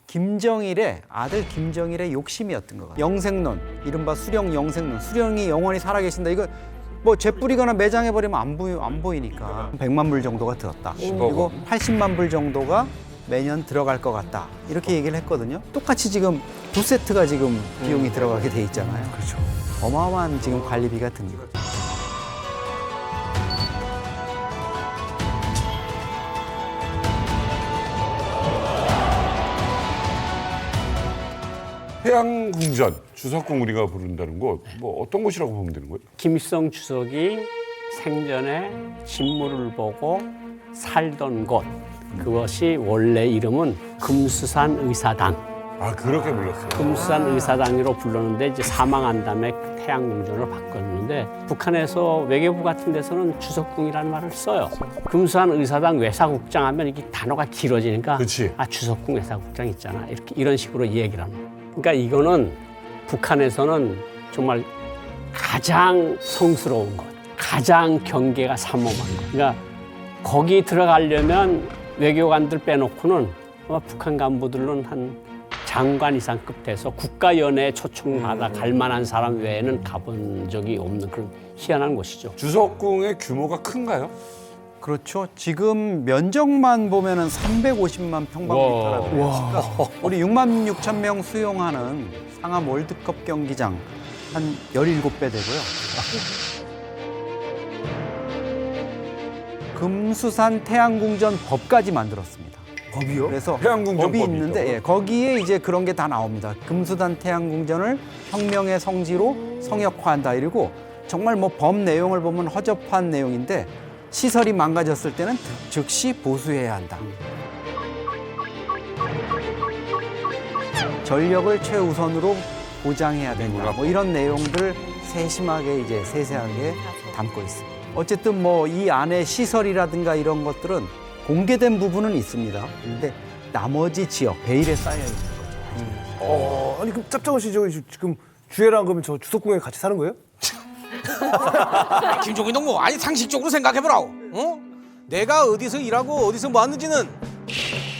김정일의 아들 김정일의 욕심이었던 것 같아요. 영생론, 이른바 수령 영생론, 수령이 영원히 살아계신다. 이거 뭐 재뿌리거나 매장해버리면 안 보이니까 100만 불 정도가 들었다. 그리고 80만 불 정도가 매년 들어갈 것 같다. 이렇게 얘기를 했거든요. 똑같이 지금 2세트가 지금 비용이 들어가게 돼 있잖아요. 그렇죠. 어마어마한 지금 관리비가 듭니다. 태양궁전, 주석궁 우리가 부른다는 곳, 뭐 어떤 곳이라고 보면 되는 거예요? 김일성 주석이 생전에 진무를 보고 살던 곳, 그것이 원래 이름은 금수산 의사당. 아, 그렇게 불렀어요. 금수산 의사당으로 불렀는데 이제 사망한 다음에 태양궁전으로 바꿨는데 북한에서 외교부 같은 데서는 주석궁이라는 말을 써요. 금수산 의사당 외사국장 하면 이게 단어가 길어지니까 그치. 아 주석궁 외사국장 있잖아 이렇게 이런 식으로 얘기를 하는 거예요. 그러니까 이거는 북한에서는 정말 가장 성스러운 것, 가장 경계가 삼엄한 것. 그러니까 거기 들어가려면 외교관들 빼놓고는 아마 북한 간부들은 한 장관 이상급 돼서 국가연회에 초청받아 갈 만한 사람 외에는 가본 적이 없는 그런 희한한 곳이죠. 주석궁의 규모가 큰가요? 그렇죠. 지금 면적만 보면은 350만 평방미터라고 해요. 그러니까 우리 6만 6천 명 수용하는 상암 월드컵 경기장 한 17배 되고요. 금수산 태양궁전 법까지 만들었습니다. 법이요? 그래서 태양궁전 법이 법이죠. 있는데 예, 거기에 이제 그런 게 다 나옵니다. 금수산 태양궁전을 혁명의 성지로 성역화한다 이러고 정말 뭐 법 내용을 보면 허접한 내용인데 시설이 망가졌을 때는 즉시 보수해야 한다. 전력을 최우선으로 보장해야 된다. 뭐 이런 내용들 세심하게 이제 세세하게 담고 있습니다. 어쨌든 뭐 이 안에 시설이라든가 이런 것들은 공개된 부분은 있습니다. 근데 나머지 지역 베일에 쌓여 있는 거죠. 아니 그럼 짭짤한 씨 저기 지금 주애랑 그러면 저 주석궁에 같이 사는 거예요? 김종인 동무, 아니 상식적으로 생각해보라고. 어? 내가 어디서 일하고 어디서 뭐 하는지는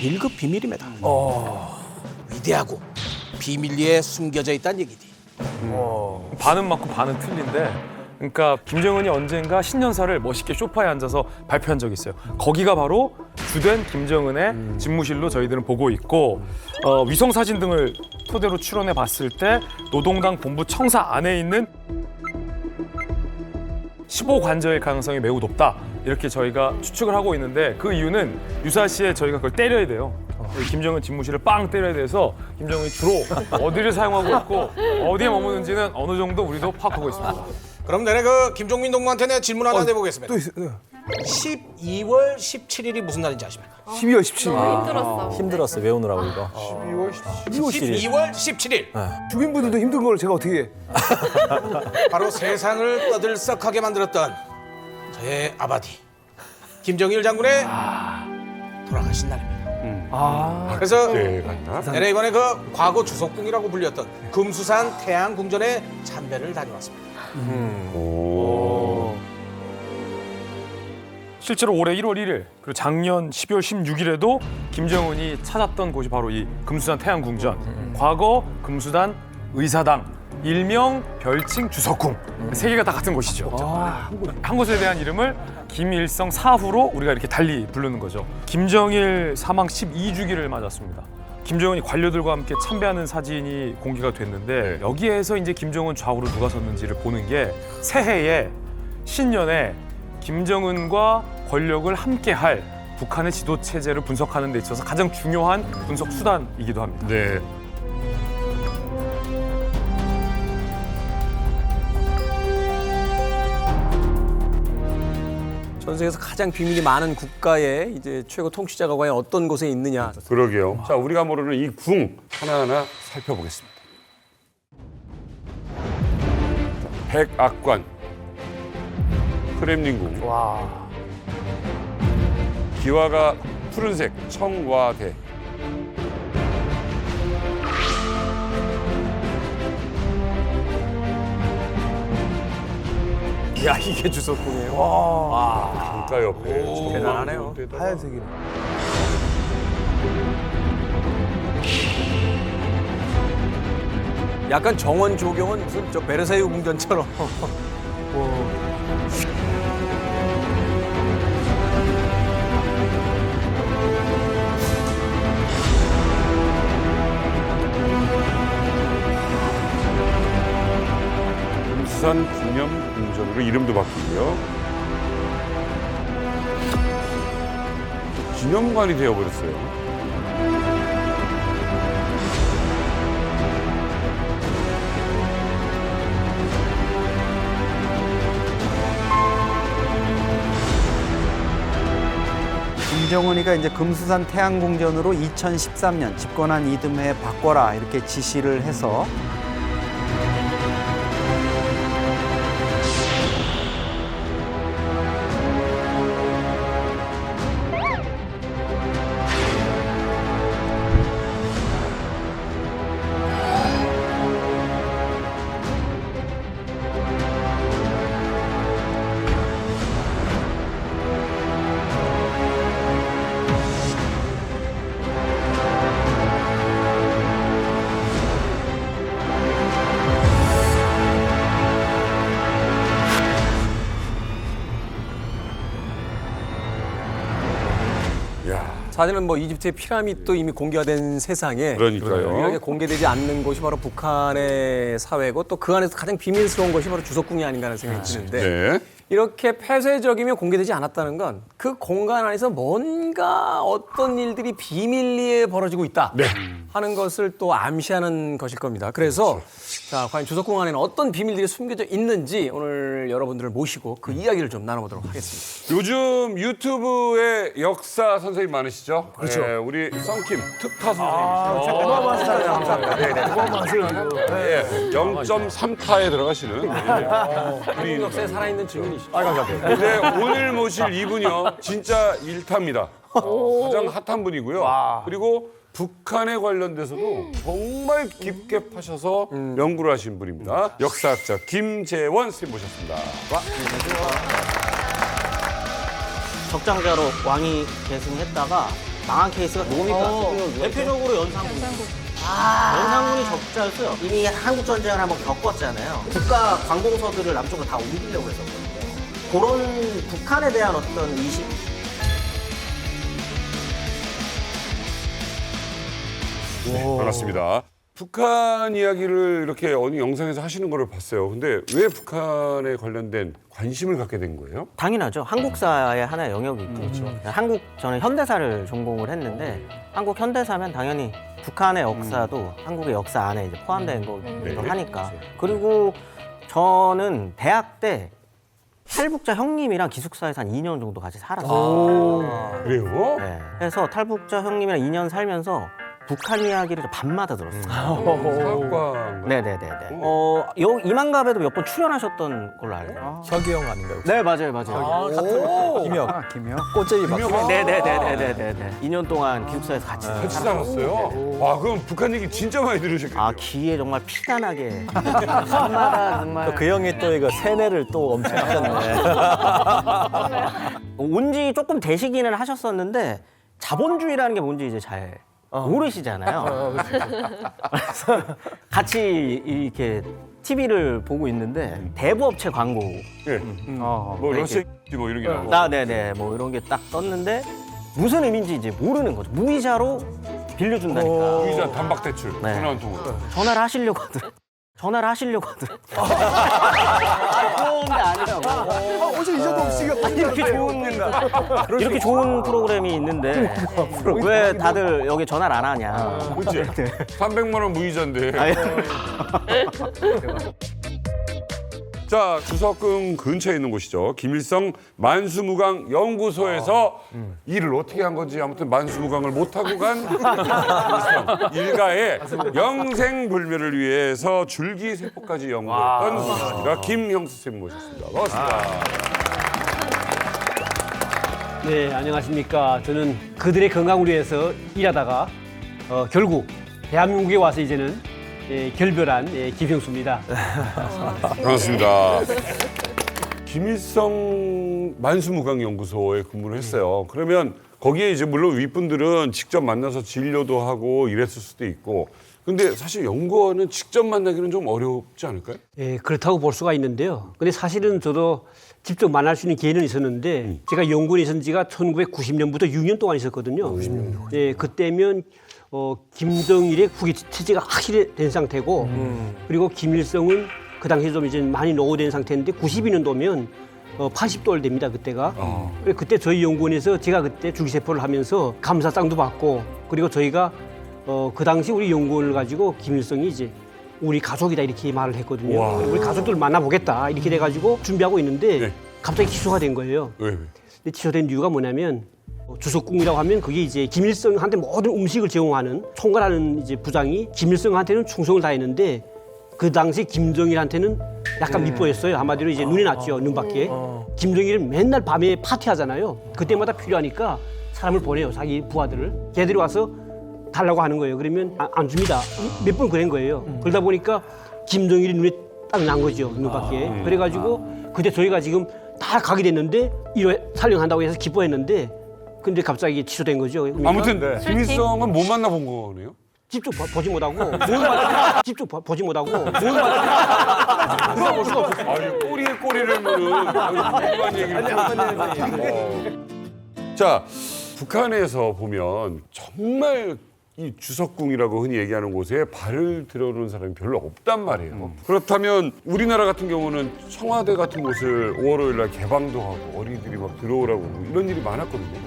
1급 비밀입니다. 위대하고 비밀리에 숨겨져 있다는 얘기지. 반은 맞고 반은 틀린데 그러니까 김정은이 언젠가 신년사를 멋있게 소파에 앉아서 발표한 적이 있어요. 거기가 바로 주된 김정은의 집무실로 저희들은 보고 있고 위성 사진 등을 토대로 추론해 봤을 때 노동당 본부 청사 안에 있는 15관저의 가능성이 매우 높다. 이렇게 저희가 추측을 하고 있는데 그 이유는 유사시에 저희가 그걸 때려야 돼요. 김정은 집무실을 빵 때려야 돼서 김정은이 주로 어디를 사용하고 있고 어디에 머무는지는 어느 정도 우리도 파악하고 있습니다. 그럼 내가 그 김종민 동무한테 내 질문 하나 내보겠습니다. 또 있어요. 네. 12월 17일이 무슨 날인지 아십니까? 12월 17일. 힘들었어. 힘들었어 외우느라고 이거. 12월 17일. 주민분들도 힘든 걸 제가 어떻게 해. 바로 세상을 떠들썩하게 만들었던 저의 아바디 김정일 장군의 돌아가신 날입니다. 그래서 내가 이번에 그 과거 주석궁이라고 불렸던 금수산 태양궁전에 참배를 다녀왔습니다. 실제로 올해 1월 1일 그리고 작년 12월 16일에도 김정은이 찾았던 곳이 바로 이 금수산 태양궁전. 과거 금수산 의사당, 일명 별칭 주석궁. 세 개가 다 같은 곳이죠. 한 곳에 대한 이름을 김일성 사후로 우리가 이렇게 달리 부르는 거죠. 김정일 사망 12주기를 맞았습니다. 김정은이 관료들과 함께 참배하는 사진이 공개가 됐는데 여기에서 이제 김정은 좌우로 누가 섰는지를 보는 게 새해에 신년에 김정은과 권력을 함께할 북한의 지도 체제를 분석하는 데 있어서 가장 중요한 분석 수단이기도 합니다. 네. 전 세계에서 가장 비밀이 많은 국가의 이제 최고 통치자가 과연 어떤 곳에 있느냐. 그러게요. 자, 우리가 모르는 이 궁 하나하나 살펴보겠습니다. 백악관, 크렘린궁, 기와가 푸른색 청와대, 야 이게 주석궁이에요. 강가 옆에 대단하네요. 하얀색이네. 약간 정원 조경은 무슨 저 베르사유 궁전처럼. 금수산 기념궁전으로 이름도 바뀌고요. 기념관이 되어버렸어요. 김정은이가 이제 금수산 태양궁전으로 2013년 집권한 이듬해 바꿔라 이렇게 지시를 해서 사실은 뭐 이집트의 피라미드도 이미 공개가 된 세상에 그러니까요. 유일하게 공개되지 않는 곳이 바로 북한의 사회고 또 그 안에서 가장 비밀스러운 것이 바로 주석궁이 아닌가 하는 생각이 드는데 네. 이렇게 폐쇄적이며 공개되지 않았다는 건 그 공간 안에서 뭔가 어떤 일들이 비밀리에 벌어지고 있다 하는 것을 또 암시하는 것일 겁니다. 그래서 자, 과연 주석궁 안에는 어떤 비밀들이 숨겨져 있는지 오늘 여러분들을 모시고 그 이야기를 좀 나눠보도록 하겠습니다. 요즘 유튜브에 역사 선생님 많으시죠? 그렇죠. 네, 우리 썬킴 특타 선생님이시죠. 어마어마한 사람이에요, 항상. 어마어마한 사람이에요. 네, 0.3타에 들어가시는 한국 역사에 살아있는 증인이시죠. 근데 오늘 모실 이분이요 진짜 일타입니다. 가장 핫한 분이고요. 그리고 북한에 관련돼서도 정말 깊게 파셔서 연구를 하신 분입니다. 역사학자 김재원 선생님 모셨습니다. 적장자로 왕이 계승했다가 망한 케이스가 뭡니까? 대표적으로 연산군. 연산군이 적자였어요. 이미 한국 전쟁을 한번 겪었잖아요. 국가 관공서들을 남쪽으로 다 옮기려고 했었거든요. 그런 북한에 대한 어떤 이식. 반갑습니다. 북한 이야기를 이렇게 어느 영상에서 하시는 거를 봤어요. 근데 왜 북한에 관련된 관심을 갖게 된 거예요? 당연하죠. 한국사의 하나의 영역이 있죠. 저는 현대사를 전공을 했는데 한국 현대사면 당연히 북한의 역사도 한국의 역사 안에 이제 포함된 거기도 하니까. 그리고 저는 대학 때 탈북자 형님이랑 기숙사에서 한 2년 정도 같이 살았어요. 그래요? 네. 그래서 탈북자 형님이랑 2년 살면서 북한 이야기를 밤마다 들었어요. 사학관. 네네네네. 이만갑에도 몇 번 출연하셨던 걸로 알아요. 서기영 아닌가요? 네, 맞아요. 김혁. 꽃제비 막. 네네네네네네. 2년 동안 기숙사에서 같이 같이 살았어요? 와 그럼 북한 얘기 진짜 많이 들으셨겠네요. 아, 귀에 정말 피단하게. 밤마다 정말. 그 형이 또 이거 세뇌를 또 엄청 하셨네. 온 지 조금 되시기는 하셨었는데 자본주의라는 게 뭔지 이제 잘 모르시잖아요. 그래서 같이 이렇게 TV를 보고 있는데 대부업체 광고. 예. 뭐 러시아 뭐 이런 게 나오고. 네네. 뭐 이런 게 딱 떴는데 무슨 의미인지 이제 모르는 거죠. 무이자로 빌려준다니까. 무이자 단박 대출 네. 전화 한 통으로. 전화를 하시려고 하더라고요. 그런 게 아니라고. 어제 이 정도 없으니까 이렇게 좋은 프로그램이 있는데 왜 다들 여기 전화를 안 하냐. 그치? 300만 원 무이자인데. 자, 주석궁 근처에 있는 곳이죠. 김일성 만수무강 연구소에서 일을 어떻게 한 건지 아무튼 만수무강을 못하고 간 김일성 일가의 영생불멸을 위해서 줄기세포까지 연구했던 수습니다. 김형수 선생님 모셨습니다. 반갑습니다. 네, 안녕하십니까. 저는 그들의 건강을 위해서 일하다가 결국 대한민국에 와서 이제는 결별한 김형수입니다. 반갑습니다. 김일성 만수무강 연구소에 근무를 했어요. 그러면 거기에 이제 물론 윗분들은 직접 만나서 진료도 하고 이랬을 수도 있고 근데 사실 연구원은 직접 만나기는 좀 어렵지 않을까요? 예, 그렇다고 볼 수가 있는데요. 근데 사실은 저도 직접 만날 수 있는 기회는 있었는데 제가 연구원에 있은 지가 1990년부터 6년 동안 있었거든요. 90년. 예, 그때면 김정일의 후계 체제가 확실히 된 상태고 그리고 김일성은 그 당시에 좀 이제 많이 노후된 상태인데 92년도면 80돌 됩니다, 그때가. 그때 저희 연구원에서 제가 그때 줄기세포를 하면서 감사장도 받고 그리고 저희가 그 당시 우리 연구원을 가지고 김일성이 이제 우리 가족이다 이렇게 말을 했거든요. 와. 우리 가족들 만나보겠다 이렇게 돼가지고 준비하고 있는데 네. 갑자기 취소가 된 거예요. 왜? 근데 취소된 이유가 뭐냐면 주석궁이라고 하면 그게 이제 김일성한테 모든 음식을 제공하는 총괄하는 이제 부장이 김일성한테는 충성을 다했는데 그 당시 김정일한테는 약간 밉보였어요. 한마디로 이제 눈이 났죠, 눈밖에. 김정일은 맨날 밤에 파티하잖아요. 그때마다 필요하니까 사람을 보내요, 자기 부하들을. 걔들이 와서 달라고 하는 거예요. 그러면 안 줍니다. 몇 번 그런 거예요. 그러다 보니까 김정일이 눈에 딱 난 거죠, 눈밖에. 그래가지고 그때 저희가 지금 다 가게 됐는데 1회 촬영한다고 해서 기뻐했는데 근데 갑자기 취소된 거죠. 그러니까 아무튼 김일성은 못 만나본 거네요? 직접 보지 못하고 직접 보지 못하고 볼 수가 없어요. 아니 꼬리에 꼬리를 무는 궁금한 얘기를 자 북한에서 보면 정말 이 주석궁이라고 흔히 얘기하는 곳에 발을 들어놓은 사람이 별로 없단 말이에요. 그렇다면 우리나라 같은 경우는 청와대 같은 곳을 5월 5일 날 개방도 하고 어린이들이 막 들어오라고 이런 일이 많았거든요.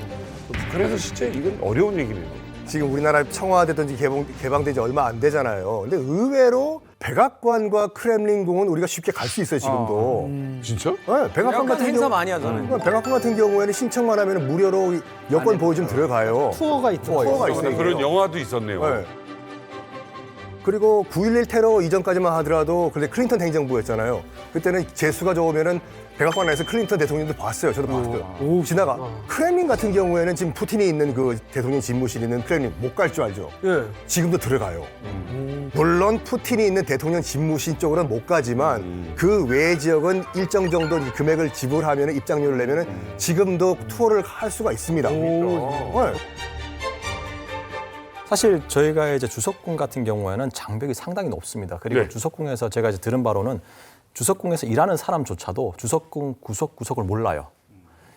북한에서 진짜 이건 어려운 얘기네요. 지금 우리나라 청와대든지 개방된 지 얼마 안 되잖아요. 근데 의외로 백악관과 크렘린궁은 우리가 쉽게 갈 수 있어요, 지금도. 진짜? 네, 백악관 같은 행사 경우 많이 하잖아요. 백악관 같은 경우에는 신청만 하면 무료로 여권 보여주면 들어가요. 투어가 있죠. 투어가 있어요. 그런 영화도 있었네요. 네. 그리고 9.11 테러 이전까지만 하더라도 근데 클린턴 행정부였잖아요. 그때는 재수가 좋으면은 백악관 안에서 클린턴 대통령도 봤어요. 저도 봤어요. 지나가. 크렘린 같은 경우에는 지금 푸틴이 있는 그 대통령 집무실 있는 크렘린 못 갈 줄 알죠. 예. 지금도 들어가요. 물론 푸틴이 있는 대통령 집무실 쪽으로는 못 가지만 그 외 지역은 일정 정도 금액을 지불하면 입장료를 내면은 지금도 투어를 할 수가 있습니다. 네. 사실 저희가 이제 주석궁 같은 경우에는 장벽이 상당히 높습니다. 그리고 네. 주석궁에서 제가 이제 들은 바로는 주석궁에서 일하는 사람조차도 주석궁 구석구석을 몰라요.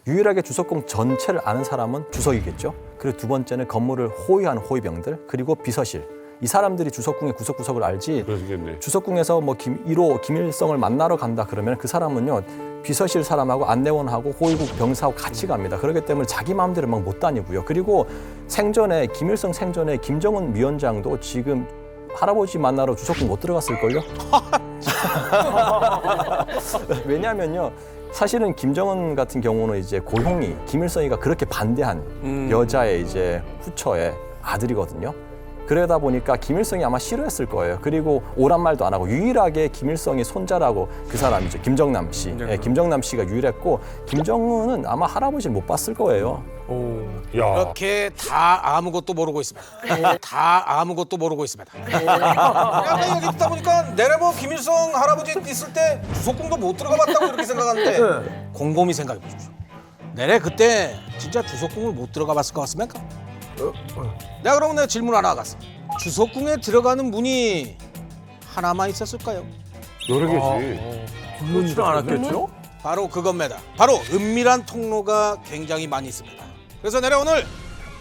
유일하게 주석궁 전체를 아는 사람은 주석이겠죠. 그리고 두 번째는 건물을 호위하는 호위병들, 그리고 비서실. 이 사람들이 주석궁의 구석구석을 알지. 그러겠네. 주석궁에서 뭐 1호 김일성을 만나러 간다 그러면 그 사람은요 비서실 사람하고 안내원하고 호위국 병사하고 같이 갑니다. 그렇기 때문에 자기 마음대로 막 못 다니고요. 그리고 생전에 김일성 생전에 김정은 위원장도 지금 할아버지 만나러 주석궁 못 들어갔을걸요? 왜냐하면요. 사실은 김정은 같은 경우는 이제 고용이 김일성이가 그렇게 반대한 여자의 이제 후처의 아들이거든요. 그러다 보니까 김일성이 아마 싫어했을 거예요. 그리고 오란 말도 안 하고 유일하게 김일성이 손자라고 그 사람이죠. 김정남 씨. 예, 김정남 씨가 유일했고 김정은은 아마 할아버지를 못 봤을 거예요. 야. 이렇게 다 아무것도 모르고 있습니다. 다 아무것도 모르고 있습니다. 약간 여기 있다 보니까 내래 뭐 김일성 할아버지 있을 때 주석궁도 못 들어가 봤다고 이렇게 생각하는데 곰곰이 생각해 보십시오. 내래 그때 진짜 주석궁을 못 들어가 봤을 것 같습니까? 내가 그러면 내가 질문 하나 하겠어. 주석궁에 들어가는 문이 하나만 있었을까요? 여러 개지. 그렇지 않았겠죠? 바로 그겁니다. 바로 은밀한 통로가 굉장히 많이 있습니다. 그래서 내가 오늘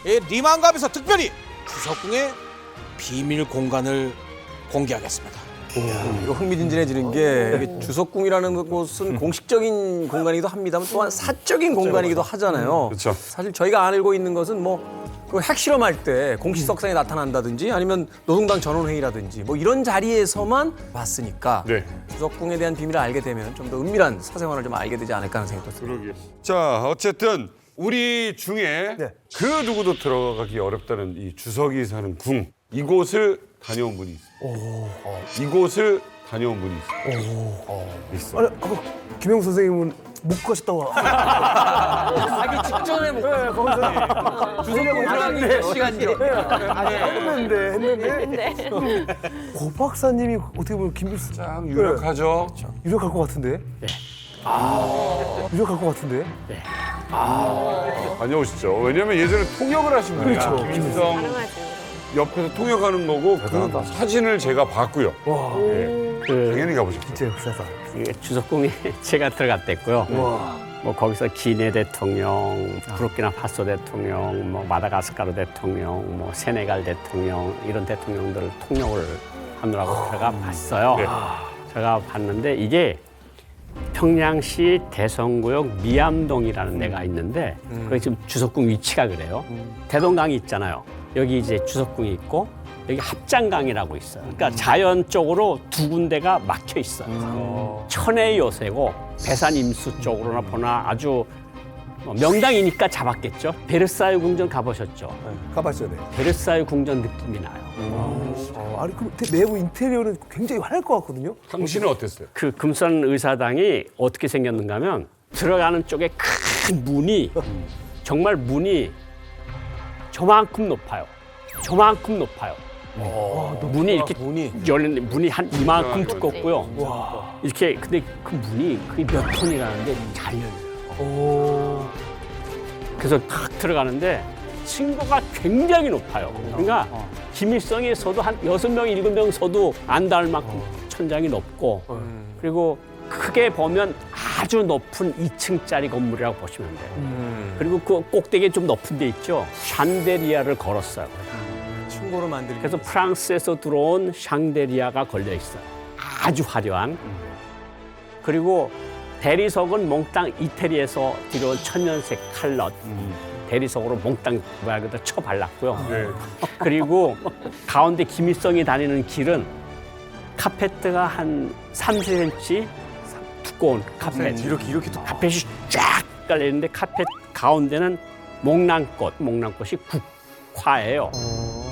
이 리만갑에서 특별히 주석궁의 비밀 공간을 공개하겠습니다. 이거 흥미진진해지는 게 이게 주석궁이라는 곳은 공식적인 공간이기도 합니다만 또한 사적인 공간이기도 하잖아요. 그렇죠. 사실 저희가 알고 있는 것은 뭐 그 핵실험할 때 공식석상에 나타난다든지 아니면 노동당 전원회의라든지 뭐 이런 자리에서만 봤으니까 네. 주석궁에 대한 비밀을 알게 되면 좀 더 은밀한 사생활을 좀 알게 되지 않을까 하는 생각도 듭니다. 자, 어쨌든 우리 중에 그 누구도 들어가기 어렵다는 이 주석이 사는 궁 이곳을 다녀온 분이 있어요. 이곳을 다녀온 분이 있어요. 아니, 김영수 선생님은 못 가셨다고. 가기 직전에 못 가서 주석궁 들어가는데 시간 뒤에 했는데. 고 박사님이 어떻게 보면 김일성 참 유력하죠. 유력할 것 같은데. 부족할 것 같은데. 다녀오시죠. 왜냐면 예전에 통역을 하신 분이에요. 김일성 가능하죠. 옆에서 통역하는 거고 그 사진을 제가 봤고요. 당연히 가보셨죠. 진짜 역사다. 이게 주석궁에 제가 들어갔댔고요. 뭐 거기서 기네 대통령, 부르키나파소 대통령, 뭐 마다가스카르 대통령, 뭐 세네갈 대통령 이런 대통령들을 통역을 하느라고 제가 봤어요. 제가 봤는데 이게 평양시 대성구역 미암동이라는 데가 있는데 거기 지금 주석궁 위치가 그래요. 대동강이 있잖아요. 여기 이제 주석궁이 있고 여기 합장강이라고 있어요. 그러니까 자연적으로 두 군데가 막혀 있어요. 천의 요새고 배산 임수 쪽으로나 보나 아주 명당이니까 잡았겠죠. 베르사유 궁전 가보셨죠? 가봤죠, 네. 베르사유 궁전 느낌이 나요. 아니 그 내부 인테리어는 굉장히 화려할 것 같거든요. 당신은 어땠어요? 그 금수산 의사당이 어떻게 생겼는가 하면 들어가는 쪽에 큰 문이 정말 문이 저만큼 높아요. 저만큼 높아요. 문이 이렇게 열린 문이 한 이만큼 두껍고요. 이렇게 근데 그 문이 그게 몇 톤이라는데 잘 열려요. 그래서 탁 들어가는데 층고가 굉장히 높아요. 그러니까 김일성에서도 한 6명, 7명 서도 안 닿을 만큼 천장이 높고 그리고 크게 보면 아주 높은 2층짜리 건물이라고 보시면 돼요. 그리고 그 꼭대기에 좀 높은 데 있죠. 샹데리아를 걸었어요. 층고로 만들기. 그래서 프랑스에서 들어온 샹데리아가 걸려 있어요. 아주 화려한. 그리고 대리석은 몽땅 이태리에서 들여온 천연색 칼럿. 대리석으로 몽땅 말 그대로 쳐발랐고요. 그리고 가운데 김일성이 다니는 길은 카페트가 한 30cm 두꺼운 카펫. 이렇게 또 카펫이 쫙 깔려있는데 카펫 가운데는 목란꽃이 국화예요.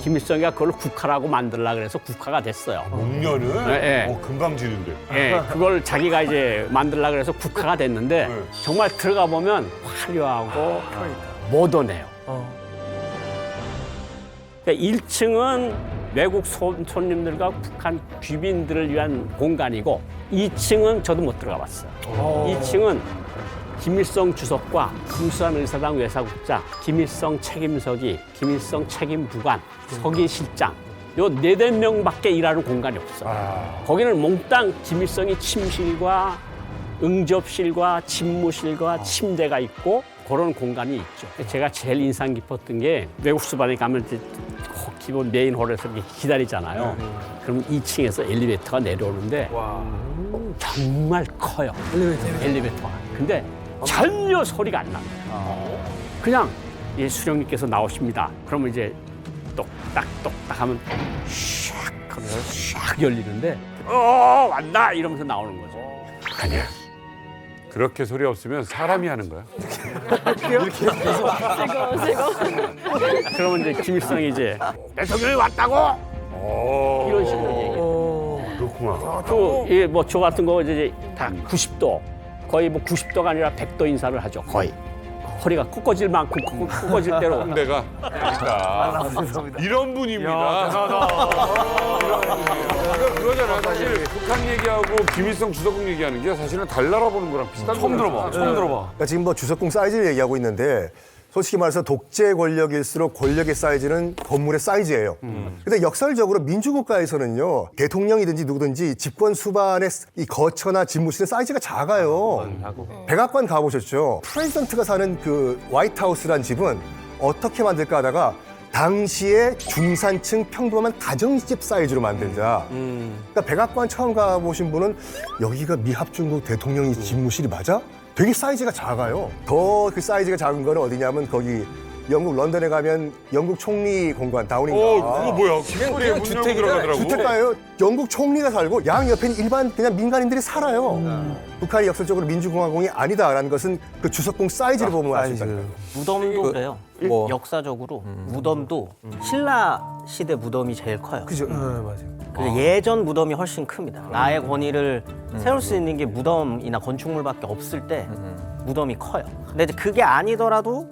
김일성이가 그걸 국화라고 만들려고 그래서 국화가 됐어요. 목련은 네. 금방 지는데. 예, 그걸 자기가 이제 만들려고 그래서 국화가 됐는데 정말 들어가 보면 화려하고 모던해요. 그러니까 1층은 외국 손님들과 북한 귀빈들을 위한 공간이고 2층은 저도 못 들어가 봤어요. 2층은 김일성 주석과 금수산 의사당 외사국장, 김일성 책임서기, 김일성 책임부관, 서기실장 요 4-5명밖에 일하는 공간이 없어요. 거기는 몽땅 김일성이 침실과 응접실과 집무실과 침대가 있고 그런 공간이 있죠. 제가 제일 인상 깊었던 게 외국 수반에 가면 이제 기본 메인 홀에서 이렇게 기다리잖아요. 그럼 2층에서 엘리베이터가 내려오는데 정말 커요. 엘리베이터가. 근데 전혀 소리가 안 납니다. 그냥 예, 수령님께서 나오십니다. 그러면 이제 똑딱 하면 샥 하면서 샥 열리는데 왔다 이러면서 나오는 거죠. 아니야. 그렇게 소리 없으면 사람이 하는 거야. 그러면 이제 김일성이 이제 대통령이 왔다고 이런 식으로 얘기해요. 그렇구나. 또 이게 뭐 저 같은 거 이제 다 90도 거의 뭐 90도가 아니라 100도 인사를 하죠. 거의 허리가 꺾어질만큼 꺾어질 대로. 내가 이런 분입니다. 그러잖아. 사실 북한 얘기하고 김일성 주석궁 얘기하는 게 사실은 달나라 보는 거랑 비슷한 처음 들어봐. 그러니까 지금 뭐 주석궁 사이즈를 얘기하고 있는데 솔직히 말해서 독재 권력일수록 권력의 사이즈는 건물의 사이즈예요. 근데 역설적으로 민주국가에서는요 대통령이든지 누구든지 집권 수반의 이 거처나 집무실의 사이즈가 작아요. 백악관 가보셨죠? 프레지던트가 사는 그 화이트하우스란 집은 어떻게 만들까 하다가 당시에 중산층 평범한 가정집 사이즈로 만들자. 그러니까 백악관 처음 가보신 분은 여기가 미합중국 대통령이 집무실이 맞아? 되게 사이즈가 작아요. 더 그 사이즈가 작은 거는 어디냐면 거기 영국 런던에 가면 영국 총리 공관 다우닝가. 그거 뭐야? 길거리에 문 열고 들어가더라고. 주택가예요. 영국 총리가 살고 양 옆에는 일반 그냥 민간인들이 살아요. 북한이 역설적으로 민주공화국이 아니다라는 것은 그 주석궁 사이즈를 보면 알 수 있다. 무덤도 그래요. 뭐. 역사적으로 무덤도 신라 시대 무덤이 제일 커요. 그죠? 맞아요. 그래서 예전 무덤이 훨씬 큽니다. 나의 권위를 세울 수 있는 게 무덤이나 건축물밖에 없을 때 무덤이 커요. 근데 이제 그게 아니더라도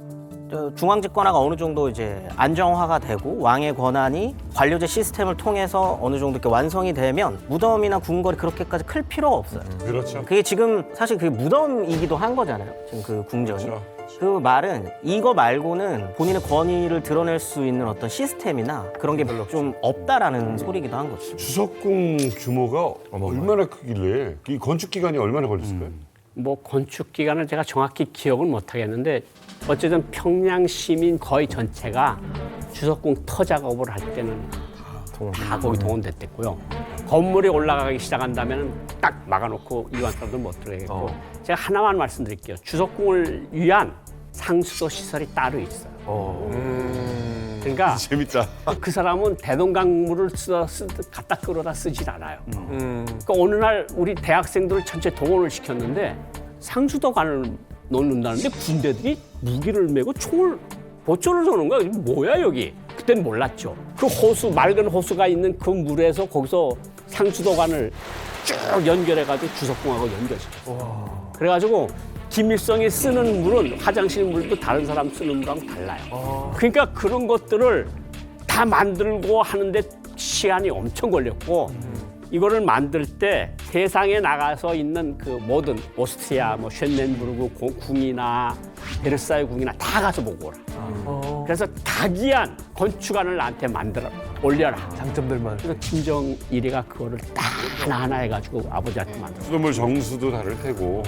중앙 집권화가 어느 정도 이제 안정화가 되고 왕의 권한이 관료제 시스템을 통해서 어느 정도 이렇게 완성이 되면 무덤이나 궁궐이 그렇게까지 클 필요가 없어요. 그렇죠. 그게 지금 사실 그게 무덤이기도 한 거잖아요. 지금 그 궁전이. 그렇죠. 그 말은 이거 말고는 본인의 권위를 드러낼 수 있는 어떤 시스템이나 그런 게 좀 없다라는 소리기도 한 거죠. 주석궁 규모가 얼마나 크길래 이 건축 기간이 얼마나 걸렸을까요? 뭐 건축 기간을 제가 정확히 기억을 못 하겠는데 어쨌든 평양 시민 거의 전체가 주석궁 터 작업을 할 때는 다 거기 동원됐댔고요. 건물이 올라가기 시작한다면 딱 막아놓고 일반 사람들 못 들어가겠고 제가 하나만 말씀드릴게요. 주석궁을 위한 상수도 시설이 따로 있어요. 그러니까 재밌다. 그 사람은 대동강물을 갖다 끌어다 쓰질 않아요. 그러니까 어느 날 우리 대학생들을 전체 동원을 시켰는데 상수도관을 놓는다는데 군대들이 무기를 메고 총을 보초를 쏘는 거야. 이게 뭐야 여기? 그때는 몰랐죠. 그 호수, 맑은 호수가 있는 그 물에서 거기서 상수도관을 쭉 연결해가지고 주석궁하고 연결시켰어요. 그래가지고 김일성이 쓰는 물은 화장실 물도 다른 사람 쓰는 물하고 달라요. 그러니까 그런 것들을 다 만들고 하는데 시간이 엄청 걸렸고 이거를 만들 때 세상에 나가서 있는 그 모든 오스트리아, 뭐 쉔넨부르크 궁이나 베르사유 궁이나 다 가서 보고 오라. 그래서 각이한 건축안을 나한테 만들어 올려라. 장점들만. 그래서 김정일이가 그거를 다 하나하나 해가지고 아버지한테 만들었어요. 수돗물 정수도 다를 테고.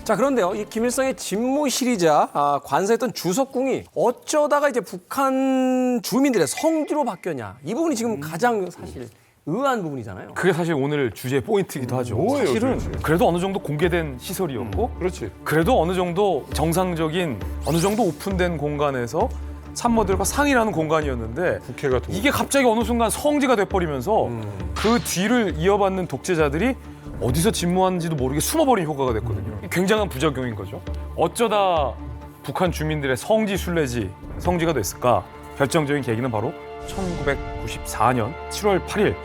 자, 그런데요, 이 김일성의 집무실이자 관사했던 주석궁이 어쩌다가 이제 북한 주민들의 성지로 바뀌었냐. 이 부분이 지금 가장 사실 의아한 부분이잖아요. 그게 사실 오늘 주제의 포인트이기도 하죠. 뭐예요, 사실은 도대체? 그래도 어느 정도 공개된 시설이었고 그렇지. 그래도 어느 정도 정상적인 어느 정도 오픈된 공간에서 참모들과 상의하는 공간이었는데 국회 같은 거. 이게 갑자기 어느 순간 성지가 돼버리면서 그 뒤를 이어받는 독재자들이 어디서 집무하는지도 모르게 숨어버린 효과가 됐거든요. 굉장한 부작용인 거죠. 어쩌다 북한 주민들의 성지 순례지 성지가 됐을까? 결정적인 계기는 바로 1994년 7월 8일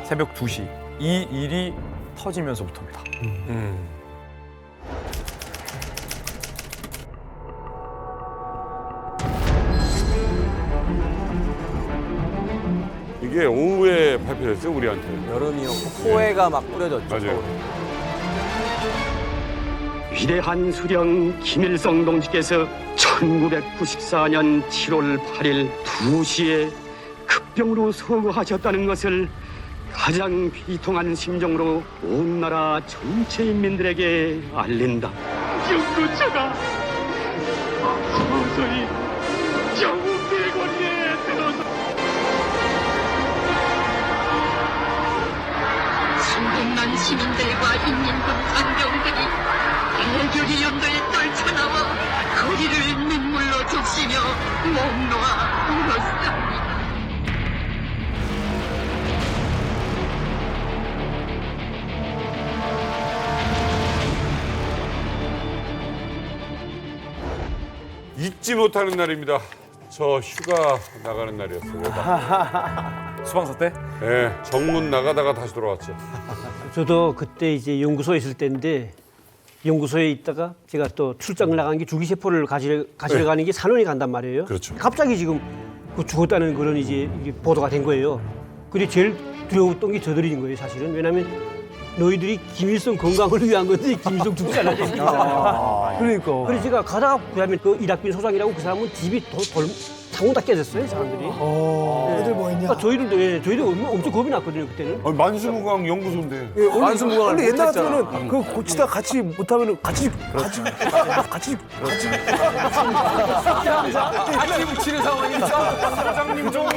새벽 2시 이 일이 터지면서부터입니다. 이게 오후에 발표됐어요, 우리한테. 여름이었고 포해가 막 뿌려졌죠. 맞아요. 위대한 수령 김일성 동지께서 1994년 7월 8일 2시에 급병으로 서거하셨다는 것을 가장 비통한 심정으로 온 나라 전체 인민들에게 알린다. 영구차가 서서히 영웅의 거리에 들어서 순국난 시민들과 인민군 장병들이 대결의 연도에 떨쳐나와 거리를 눈물로 적시며 몸 놓아 울었습니다. 잊지 못하는 날입니다. 저 휴가 나가는 날이었어요. 수방사 때? 네, 정문 나가다가 다시 돌아왔죠. 저도 그때 이제 연구소에 있을 때인데 연구소에 있다가 제가 또 출장을 나간 게 줄기세포를 가지러 가는 게 산원이 간단 말이에요. 그렇죠. 갑자기 지금 그 죽었다는 그런 이제 이게 보도가 된 거예요. 근데 제일 두려웠던 게 저들인 거예요, 사실은. 왜냐하면 너희들이 김일성 건강을 위한 건데 김일성 죽지 않았으니까. 그러니까. 그래서 제가 가다가 그다음에 그 이낙빈 소장이라고 그 사람은 집이 창문 다 깨졌어요, 사람들이. 애들 뭐 했냐? 그러니까 저희도 엄청 겁이 났거든요, 그때는. 아니, 만수무강 연구소인데. 만수무강을 근데 옛날 못했잖아. 같으면 그 고치다 같이 못하면 같이 같이 묻히는 상황이 있어. 사장님 좀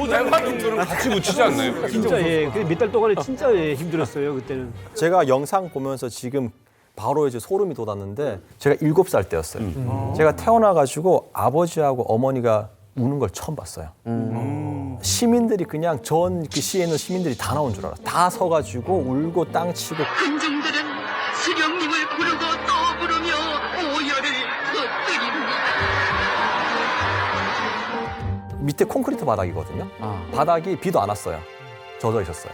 대화정도는 같이 묻히지 않나요? 진짜 몇 달 동안에 진짜 힘들었어요, 그때는. 제가 영상 보면서 지금 바로 이제 소름이 돋았는데 제가 7살 때였어요. 제가 태어나가지고 아버지하고 어머니가 우는 걸 처음 봤어요. 시민들이 그냥 전 그 시에 있는 시민들이 다 나온 줄 알아. 다 서가지고 울고 땅치고. 군중들은 수령님을 부르고 또 부르며 오열을 터뜨립니다. 밑에 콘크리트 바닥이거든요. 바닥이 비도 안 왔어요. 젖어 있었어요.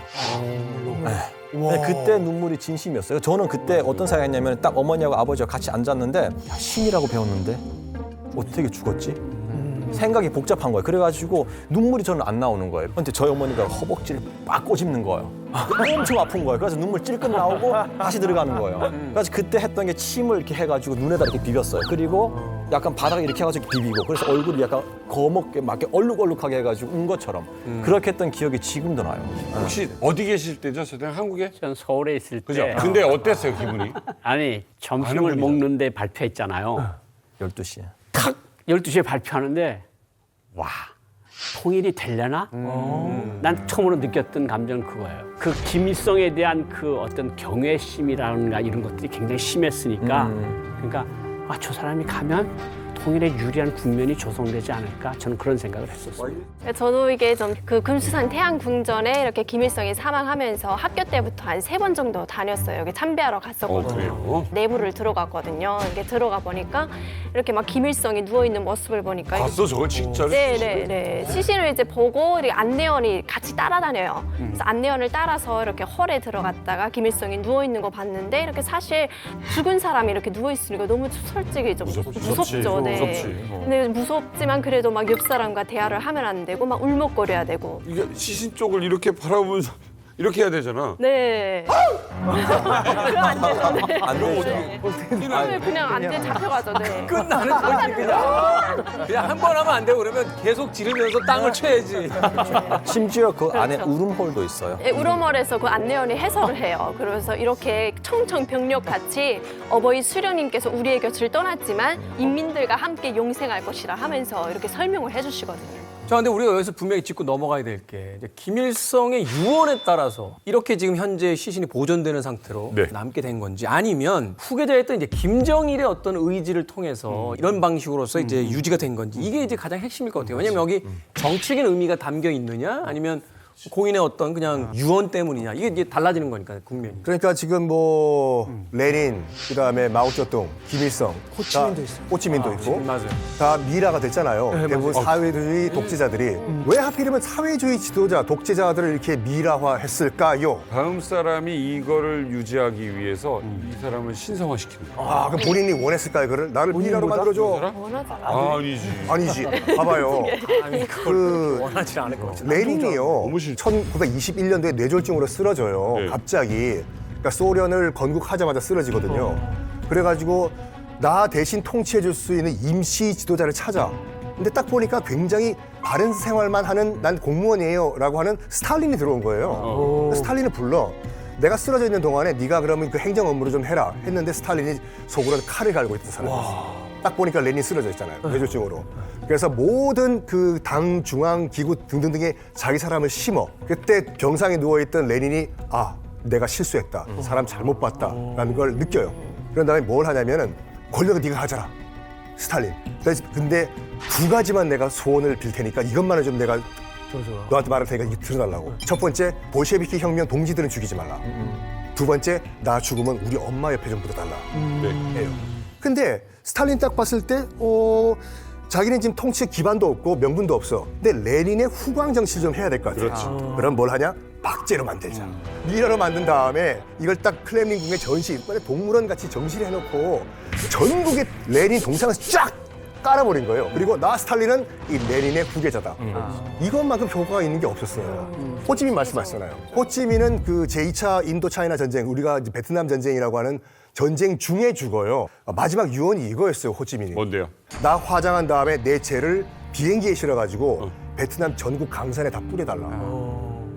네, 그때 눈물이 진심이었어요. 저는 그때 어떤 생각했냐면 딱 어머니하고 아버지가 같이 앉았는데 야, 신이라고 배웠는데 어떻게 죽었지? 생각이 복잡한 거예요. 그래가지고 눈물이 저는 안 나오는 거예요. 근데 저희 어머니가 허벅지를 막 꼬집는 거예요. 엄청 아픈 거예요. 그래서 눈물 찔끔 나오고 다시 들어가는 거예요. 그래서 그때 했던 게 침을 이렇게 해가지고 눈에다 이렇게 비볐어요. 그리고 약간 바닥에 이렇게 해가지고 비비고 그래서 얼굴이 약간 거먹게 막 이렇게 얼룩얼룩하게 해가지고 운 것처럼 그렇게 했던 기억이 지금도 나요. 혹시 어디 계실 때죠? 저 한국에? 전 서울에 있을 그죠? 때 근데 어땠어요, 기분이? 아니 점심을 먹는데 발표했잖아요. 12시에. 탁 12시에 발표하는데 와 통일이 되려나? 난 처음으로 느꼈던 감정은 그거예요. 그 김일성에 대한 그 어떤 경외심이라든가 이런 것들이 굉장히 심했으니까 그러니까 아, 저 사람이 가면 통일에 유리한 국면이 조성되지 않을까 저는 그런 생각을 했었어요. 저도 이게 좀 그 금수산 태양궁전에 이렇게 김일성이 사망하면서 학교 때부터 한 3번 정도 다녔어요. 여기 참배하러 갔었거든요. 그래요? 내부를 들어갔거든요. 이렇게 들어가 보니까 이렇게 막 김일성이 누워 있는 모습을 보니까 봤어, 저걸 진짜로? 네네네. 시신을 이제 보고 이렇게 안내원이 같이 따라다녀요. 그래서 안내원을 따라서 이렇게 홀에 들어갔다가 김일성이 누워 있는 거 봤는데 이렇게 사실 죽은 사람이 이렇게 누워 있으니까 너무 솔직히 좀 무섭죠. 네. 근데 무섭지만 그래도 막 옆 사람과 대화를 하면 안 되고 막 울먹거려야 되고. 이게 시신 쪽을 이렇게 바라보면서 이렇게 해야 되잖아. 네. 그럼 안 되죠. 네. 안 되죠. 그러면 그냥 안돼 잡혀가죠. 네. 끝나는 거지 그냥 한 번 하면 안 되고 그러면 계속 지르면서 땅을 쳐야지. 심지어 그 안에 그렇죠. 울음홀도 있어요. 네, 우러멀에서 그 안내원이 해설을 해요. 그래서 이렇게 청청병력 같이 어버이 수령님께서 우리의 곁을 떠났지만 인민들과 함께 용생할 것이라 하면서 이렇게 설명을 해주시거든요. 자, 근데 우리가 여기서 분명히 짚고 넘어가야 될 게 김일성의 유언에 따라서 이렇게 지금 현재 시신이 보존되는 상태로 네. 남게 된 건지 아니면 후계자였던 이제 김정일의 어떤 의지를 통해서 이런 방식으로서 이제 유지가 된 건지 이게 이제 가장 핵심일 것 같아요. 왜냐면 여기 정치적인 의미가 담겨 있느냐 아니면 고인의 어떤 그냥 유언 때문이냐 이게 이제 달라지는 거니까 국면이. 그러니까 지금 뭐 레닌, 그다음에 마오쩌둥, 김일성, 호치민도 있고 맞아요. 다 미라가 됐잖아요. 대부분 사회주의 독재자들이 왜 하필이면 사회주의 지도자, 독재자들을 이렇게 미라화했을까요? 다음 사람이 이거를 유지하기 위해서 이 사람을 신성화시키는 거야. 아, 그럼 본인이 원했을까요? 그를 나를 미라로 만들어줘. 아니지. 아니지. 봐봐요. 그 원하지 않을 것 같아요. 레닌이요. 1921년도에 뇌졸중으로 쓰러져요. 네. 갑자기. 그러니까 소련을 건국하자마자 쓰러지거든요. 그래가지고 나 대신 통치해줄 수 있는 임시 지도자를 찾아. 근데 딱 보니까 굉장히 바른 생활만 하는 난 공무원이에요 라고 하는 스탈린이 들어온 거예요. 스탈린을 불러. 내가 쓰러져 있는 동안에 네가 그러면 그 행정 업무를 좀 해라 했는데 스탈린이 속으로 칼을 갈고 있던 사람이었어요. 딱 보니까 레닌 쓰러져 있잖아요. 뇌졸중으로. 그래서 모든 그 당 중앙 기구 등등등에 자기 사람을 심어. 그때 병상에 누워있던 레닌이 아, 내가 실수했다. 사람 잘못 봤다라는 걸 느껴요. 그런 다음에 뭘 하냐면은 권력은 네가 가져라. 스탈린. 근데 2가지만 내가 소원을 빌 테니까 이것만은 좀 내가 너한테 말할 테니까 이거 들어달라고. 첫 번째, 볼셰비키 혁명 동지들은 죽이지 말라. 2번째, 나 죽으면 우리 엄마 옆에 좀 묻어달라. 해요. 근데 스탈린 딱 봤을 때 자기는 지금 통치 기반도 없고 명분도 없어. 근데 레닌의 후광 정치를 좀 해야 될 것 같아. 그렇지. 그럼 뭘 하냐? 박제로 만들자. 미라로 만든 다음에 이걸 딱 크렘린궁에 전시, 동물원 같이 전시를 해놓고 전국에 레닌 동상을 쫙 깔아버린 거예요. 그리고 나 스탈린은 이 레닌의 후계자다. 이것만큼 효과가 있는 게 없었어요. 호찌민 말씀하셨잖아요. 호찌민은 그 제2차 인도 차이나 전쟁, 우리가 이제 베트남 전쟁이라고 하는 전쟁 중에 죽어요. 마지막 유언이 이거였어요, 호찌민이. 뭔데요? 나 화장한 다음에 내 죄를 비행기에 실어가지고 베트남 전국 강산에 다 뿌려달라.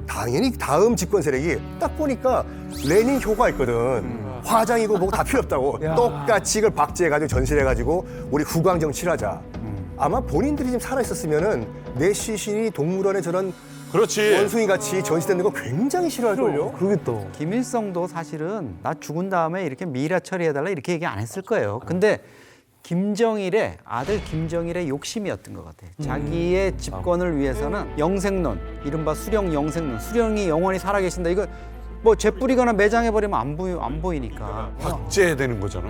당연히 다음 집권 세력이 딱 보니까 레닌 효과 있거든. 화장이고 뭐고 다 필요 없다고. 똑같이 이걸 박제해가지고 전시를 해가지고 우리 후광 정치를 하자. 아마 본인들이 좀 살아있었으면은 내 시신이 동물원에 저런 그렇지. 원숭이 같이 전시되는 거 굉장히 싫어할걸요? 그러겠다. 김일성도 사실은 나 죽은 다음에 이렇게 미라 처리해달라 이렇게 얘기 안 했을 거예요. 근데 김정일의 아들 김정일의 욕심이었던 것 같아요. 자기의 집권을 위해서는 영생론, 이른바 수령 영생론, 수령이 영원히 살아계신다. 이거 뭐 재뿌리거나 매장해 버리면 안 보이니까. 박제되는 거잖아.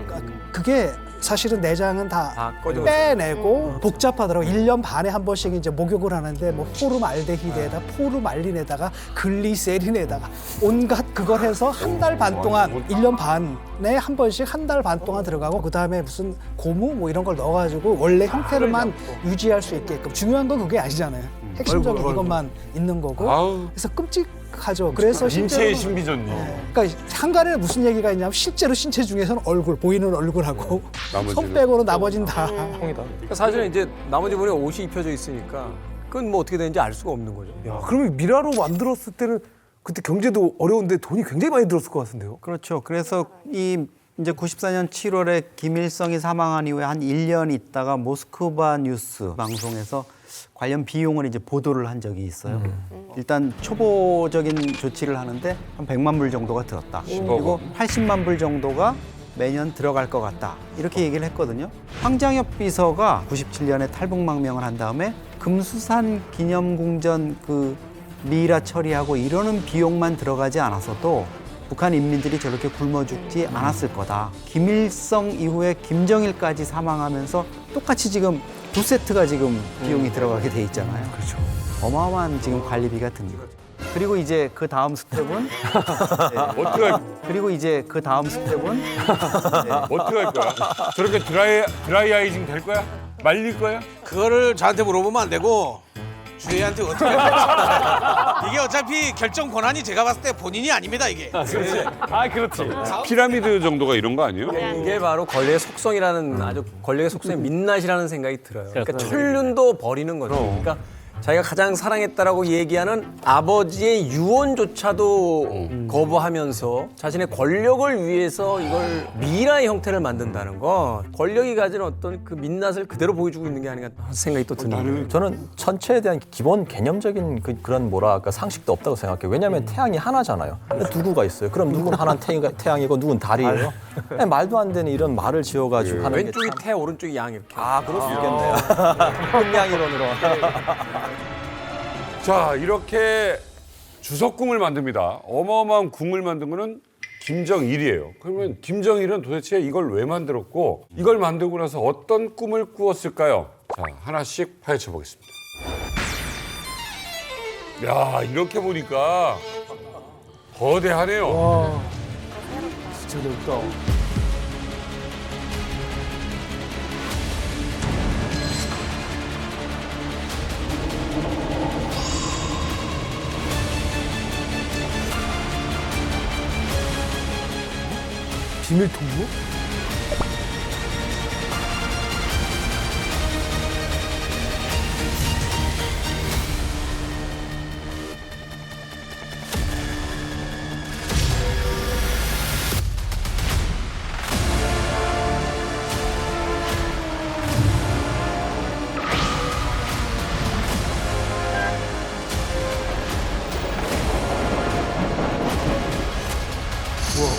그게 사실은 내장은 다 꺼져. 빼내고 복잡하더라고. 1년 반에 한 번씩 이제 목욕을 하는데 뭐 포름알데히드에다 포름알린에다가 글리세린에다가 온갖 그걸 해서 한 달 반 동안 1년 반에 한 번씩 한 달 반 동안 들어가고 그다음에 무슨 고무 뭐 이런 걸 넣어가지고 원래 형태를만 유지할 수 있게끔. 중요한 건 그게 아니잖아요. 핵심적인 이것만 있는 거고. 아우. 그래서 끔찍하죠. 그래서 인체의 실제로 신비전요. 그러니까 한간에 무슨 얘기가 있냐면 실제로 신체 중에서는 얼굴 보이는 얼굴하고 나머지는 손 빼고는 나머진 다 그러니까 사실은 이제 나머지 분이 옷이 입혀져 있으니까 그건 뭐 어떻게 되는지 알 수가 없는 거죠. 야, 그러면 미라로 만들었을 때는 그때 경제도 어려운데 돈이 굉장히 많이 들었을 것 같은데요. 그렇죠. 그래서 이 이제 94년 7월에 김일성이 사망한 이후에 한 1년 있다가 모스크바 뉴스 방송에서 관련 비용을 이제 보도를 한 적이 있어요. 일단 초보적인 조치를 하는데 한 100만 불 정도가 들었다. 그리고 80만 불 정도가 매년 들어갈 것 같다. 이렇게 얘기를 했거든요. 황장엽 비서가 97년에 탈북망명을 한 다음에 금수산 기념궁전 그 미이라 처리하고 이러는 비용만 들어가지 않았어도 북한 인민들이 저렇게 굶어 죽지 않았을 거다. 김일성 이후에 김정일까지 사망하면서 똑같이 지금 2세트가 지금 비용이 들어가게 돼 있잖아요. 그렇죠. 어마어마한 지금 관리비가 듭니다. 그리고 이제 그 다음 스텝은 어떻게 할, 그리고 이제 그 다음 스텝은 어떻게 할 거야? 저렇게 드라이 아이징 될 거야? 말릴 거야? 그거를 저한테 물어보면 안 되고 주혜한테 어떻게 할지. 이게 어차피 결정 권한이 제가 봤을 때 본인이 아닙니다 이게. 그렇지. 피라미드 정도가 이런 거 아니에요? 이게 바로 권력의 속성이라는 아주 권력의 속성의 민낯이라는 생각이 들어요. 그러니까 천륜도 버리는 거죠. 그러니까 자기가 가장 사랑했다라고 얘기하는 아버지의 유언조차도 거부하면서 자신의 권력을 위해서 이걸 미라의 형태를 만든다는 건 권력이 가진 어떤 그 민낯을 그대로 보여주고 있는 게 아닌가 생각이 또 드네요. 저는 천체에 대한 기본 개념적인 그런 뭐랄까 상식도 없다고 생각해요. 왜냐하면 태양이 하나잖아요. 근데 두 구가 있어요. 그럼 누군 하나는 태양이고 누군 달이에요. 말도 안 되는 이런 말을 지어가지고 하는 게 왼쪽이 태, 오른쪽이 양 이렇게. 그럴 수 있겠네요. 흑양이론으로. 자, 이렇게 주석궁을 만듭니다. 어마어마한 궁을 만든 거는 김정일이에요. 그러면 김정일은 도대체 이걸 왜 만들었고 이걸 만들고 나서 어떤 꿈을 꾸었을까요? 자, 하나씩 파헤쳐 보겠습니다. 야, 이렇게 보니까 거대하네요. 진짜 넓다. 비밀 통로?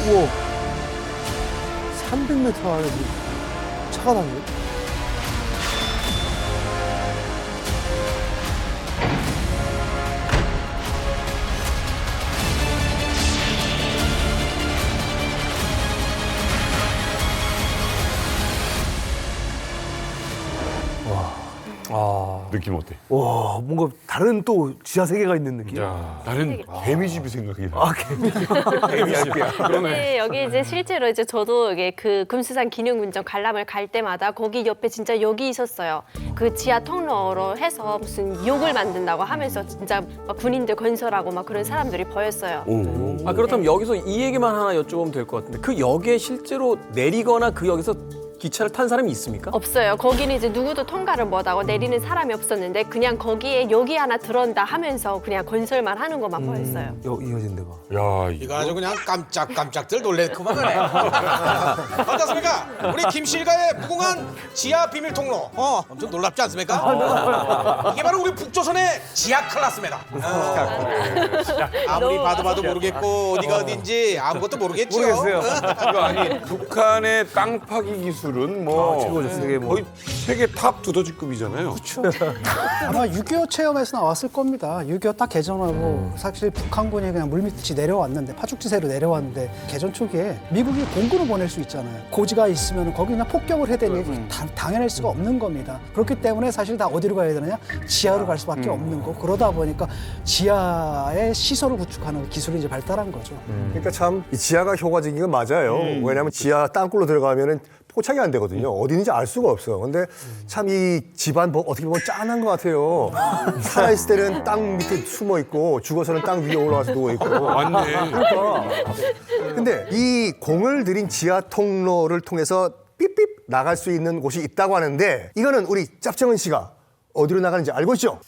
우와. 300m 안에 차가 다녀요? 느낌 어때? 와, 뭔가 다른 또 지하 세계가 있는 느낌. 야, 나는 개미집이 생각이 나. 개미집. 네, 여기 이제 실제로 이제 저도 이게 그 금수산 기념군전 관람을 갈 때마다 거기 옆에 진짜 역이 있었어요. 그 지하 통로로 해서 무슨 욕을 만든다고 하면서 진짜 막 군인들 건설하고 막 그런 사람들이 보였어요. 그렇다면 여기서 이 얘기만 하나 여쭤보면 될 것 같은데 그 역에 실제로 내리거나 그 역에서 기차를 탄 사람이 있습니까? 없어요. 거기는 이제 누구도 통과를 못하고 내리는 사람이 없었는데 그냥 거기에 역이 하나 들어온다 하면서 그냥 건설만 하는 것만 보였어요. 이어진 데가. 야, 이거 아주 그냥 깜짝깜짝들 놀래 그만하네. 어떻습니까? 우리 김실가의 무궁한 지하 비밀 통로. 엄청 놀랍지 않습니까? 이게 바로 우리 북조선의 지하 클라스입니다. 아무리 봐도 모르겠고 어디가 어딘지 아무것도 모르겠죠. 모르겠어요. 이거 아니 북한의 땅 파기 기술 기술은 뭐 최고죠. 세계 뭐. 거의 세계 탑 두더지급이잖아요. 아마 6.25 체험에서 나왔을 겁니다. 6.25 딱 개전하고 사실 북한군이 그냥 물밑이 내려왔는데 파죽지세로 내려왔는데 개전 초기에 미국이 공군을 보낼 수 있잖아요. 고지가 있으면 거기 그냥 폭격을 해야 되는 게 당연할 수가 없는 겁니다. 그렇기 때문에 사실 다 어디로 가야 되느냐? 지하로 갈 수밖에 없는 거. 그러다 보니까 지하에 시설을 구축하는 기술이 이제 발달한 거죠. 그러니까 참 이 지하가 효과적인 건 맞아요. 왜냐하면 지하 땅굴로 들어가면은 포착이 안 되거든요. 어디 있는지 알 수가 없어요. 근데 참 이 집안 어떻게 보면 짠한 것 같아요. 살아있을 때는 땅 밑에 숨어 있고 죽어서는 땅 위에 올라와서 누워 있고. 맞네. 그러니까. 근데 이 공을 들인 지하 통로를 통해서 삐삐 나갈 수 있는 곳이 있다고 하는데 이거는 우리 짭정은 씨가 어디로 나가는지 알고 있죠?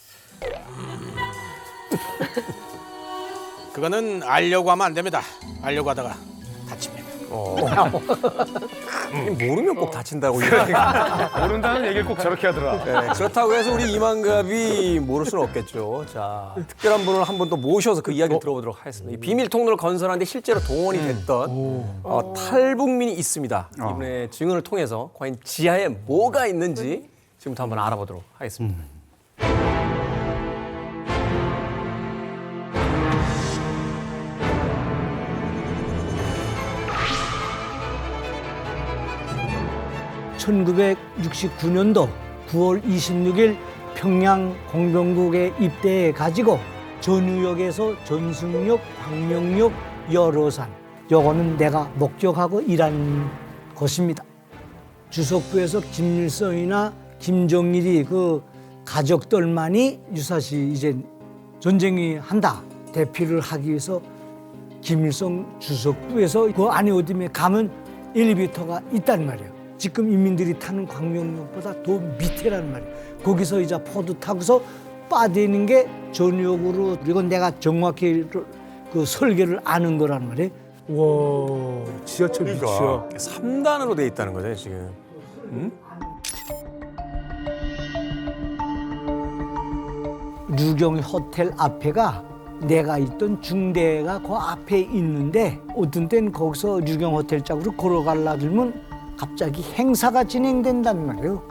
그거는 알려고 하면 안 됩니다. 알려고 하다가 다칩니다. 모르면 꼭 다친다고. 모른다는 얘기를 꼭 저렇게 하더라. 네, 그렇다고 해서 우리 이만갑이 모를 수는 없겠죠. 자, 특별한 분을 한 번 더 모셔서 그 이야기를 들어보도록 하겠습니다. 이 비밀 통로를 건설하는데 실제로 동원이 됐던 탈북민이 있습니다. 이분의 증언을 통해서 과연 지하에 뭐가 있는지 지금부터 한번 알아보도록 하겠습니다. 1969년도 9월 26일 평양 공병국에 입대해 가지고 전우역에서 전승역, 광명역, 여로산 요거는 내가 목격하고 일한 곳입니다. 주석부에서 김일성이나 김정일이 그 가족들만이 유사시 이제 전쟁이 한다 대피를 하기 위해서 김일성 주석부에서 그 안에 어디에 가면 엘리베이터가 있단 말이에요. 지금 인민들이 타는 광명역보다 더 밑에란 말이에요. 거기서 이제 포도 타고서 빠지는 게 전역으로 그리고 내가 정확히 그 설계를 아는 거란 말이에요. 와, 지하철 밑이야. 3단으로 돼 있다는 거죠, 지금. 류경 호텔 앞에가 내가 있던 중대가 그 앞에 있는데 어떤 때는 거기서 류경 호텔 쪽으로 걸어가려면 갑자기 행사가 진행된단 말이에요.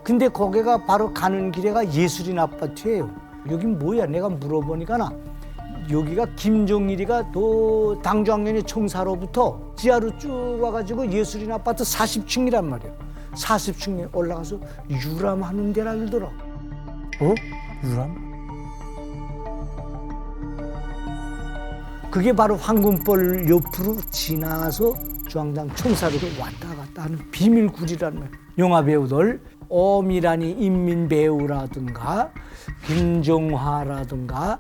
근데 거기가 바로 가는 길에가 예술인 아파트예요. 여긴 뭐야? 내가 물어보니까 여기가 김정일이가 또 당조학년의 총사로부터 지하로 쭉 와가지고 예술인 아파트 40층이란 말이에요. 40층에 올라가서 유람하는 데라 그러더라. 유람? 그게 바로 황금벌 옆으로 지나서 중앙당 총사로도 왔다 갔다 하는 비밀구리라는 말이에요. 영화 배우들 엄이라니 인민배우라든가 김정화라든가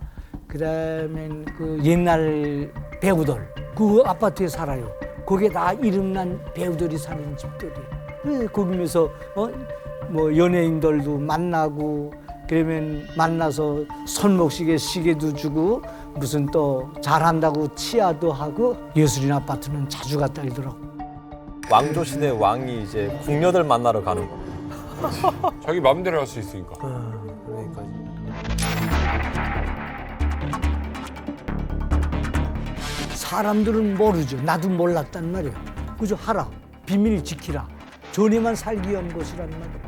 그다음에 그 옛날 배우들 그 아파트에 살아요. 거기에 다 이름난 배우들이 사는 집들이. 거기면서 뭐 연예인들도 만나고 그러면 만나서 손목시계 시계도 주고 무슨 또 잘한다고 치아도 하고 예술인 아파트는 자주 갔다 오더라고. 왕조 시대 왕이 이제 궁녀들 만나러 가는 거. 자기 마음대로 할 수 있으니까. 사람들은 모르죠. 나도 몰랐단 말이에요. 그저 하라. 비밀 지키라. 전에만 살기 위한 것이란 말이에요.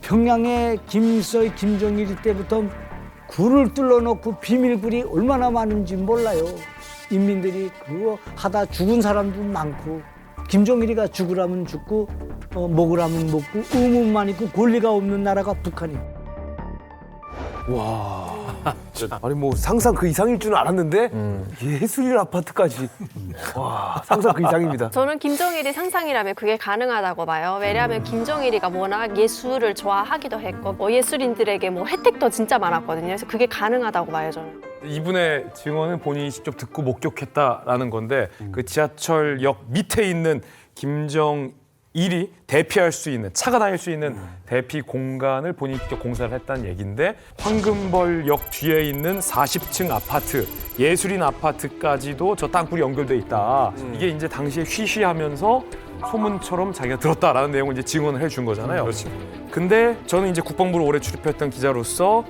평양에 김일성, 김정일 때부터 굴을 뚫어놓고 비밀굴이 얼마나 많은지 몰라요. 인민들이 그거 하다 죽은 사람도 많고 김정일이가 죽으라면 죽고 먹으라면 먹고 의문만 있고 권리가 없는 나라가 북한이에요. 와. 아니 뭐 상상 그 이상일 줄은 알았는데 예술인 아파트까지. 와, 상상 그 이상입니다. 저는 김정일이 상상이라면 그게 가능하다고 봐요. 왜냐하면 김정일이가 워낙 예술을 좋아하기도 했고 뭐 예술인들에게 뭐 혜택도 진짜 많았거든요. 그래서 그게 가능하다고 봐요, 저는. 이분의 증언은 본인이 직접 듣고 목격했다라는 건데 그 지하철역 밑에 있는 김정일이 대피할 수 있는 차가 다닐 수 있는 대피 공간을 본인이 직접 공사를 했다는 얘기인데 황금벌역 뒤에 있는 40층 아파트 예술인 아파트까지도 저 땅굴이 연결돼 있다. 이게 이제 당시에 쉬쉬하면서 소문처럼 자기가 들었다라는 내용을 이제 증언을 해준 거잖아요. 그렇죠. 근데 저는 이제 국방부를 오래 출입했던 기자로서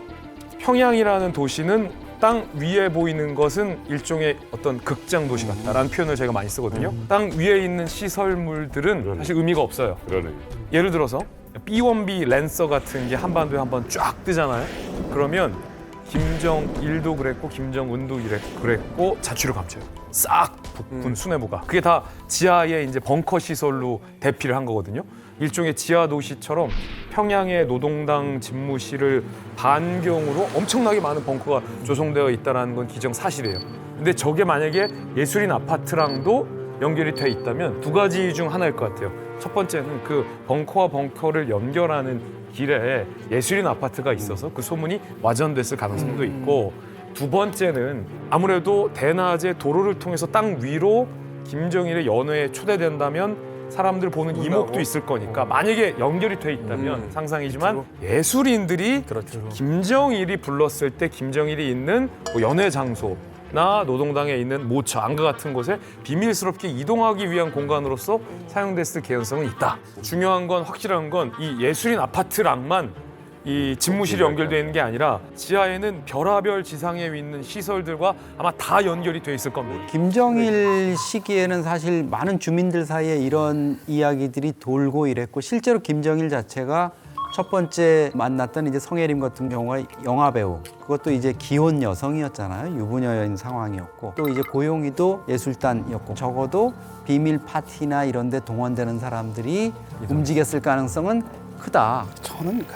평양이라는 도시는 땅 위에 보이는 것은 일종의 어떤 극장 도시 같다라는 표현을 제가 많이 쓰거든요. 땅 위에 있는 시설물들은 사실 의미가 없어요. 그러네. 예를 들어서 B1B 랜서 같은 게 한반도에 한번 쫙 뜨잖아요. 그러면 김정일도 그랬고 김정은도 그랬고 자취를 감춰요. 싹 북분 수뇌부가. 그게 다 지하에 이제 벙커 시설로 대피를 한 거거든요. 일종의 지하 도시처럼 평양의 노동당 집무실을 반경으로 엄청나게 많은 벙커가 조성되어 있다는 건 기정사실이에요. 근데 저게 만약에 예술인 아파트랑도 연결이 돼 있다면 두 가지 중 하나일 것 같아요. 첫 번째는 그 벙커와 벙커를 연결하는 길에 예술인 아파트가 있어서 그 소문이 와전됐을 가능성도 있고, 두 번째는 아무래도 대낮에 도로를 통해서 땅 위로 김정일의 연회에 초대된다면 사람들 보는 이목도 있을 거니까 만약에 연결이 돼 있다면 상상이지만 예술인들이 김정일이 불렀을 때 김정일이 있는 뭐 연회 장소나 노동당에 있는 모처 안가 같은 곳에 비밀스럽게 이동하기 위한 공간으로서 사용됐을 개연성은 있다. 중요한 건 확실한 건 이 예술인 아파트랑만 이 집무실이 연결되어 있는 게 아니라 지하에는 별하별 지상에 있는 시설들과 아마 다 연결이 돼 있을 겁니다. 김정일 시기에는 사실 많은 주민들 사이에 이런 이야기들이 돌고 이랬고, 실제로 김정일 자체가 첫 번째 만났던 이제 성혜림 같은 경우가 영화 배우, 그것도 이제 기혼 여성이었잖아요. 유부녀인 상황이었고, 또 이제 고용이도 예술단이었고, 적어도 비밀 파티나 이런 데 동원되는 사람들이 움직였을 가능성은 크다. 저는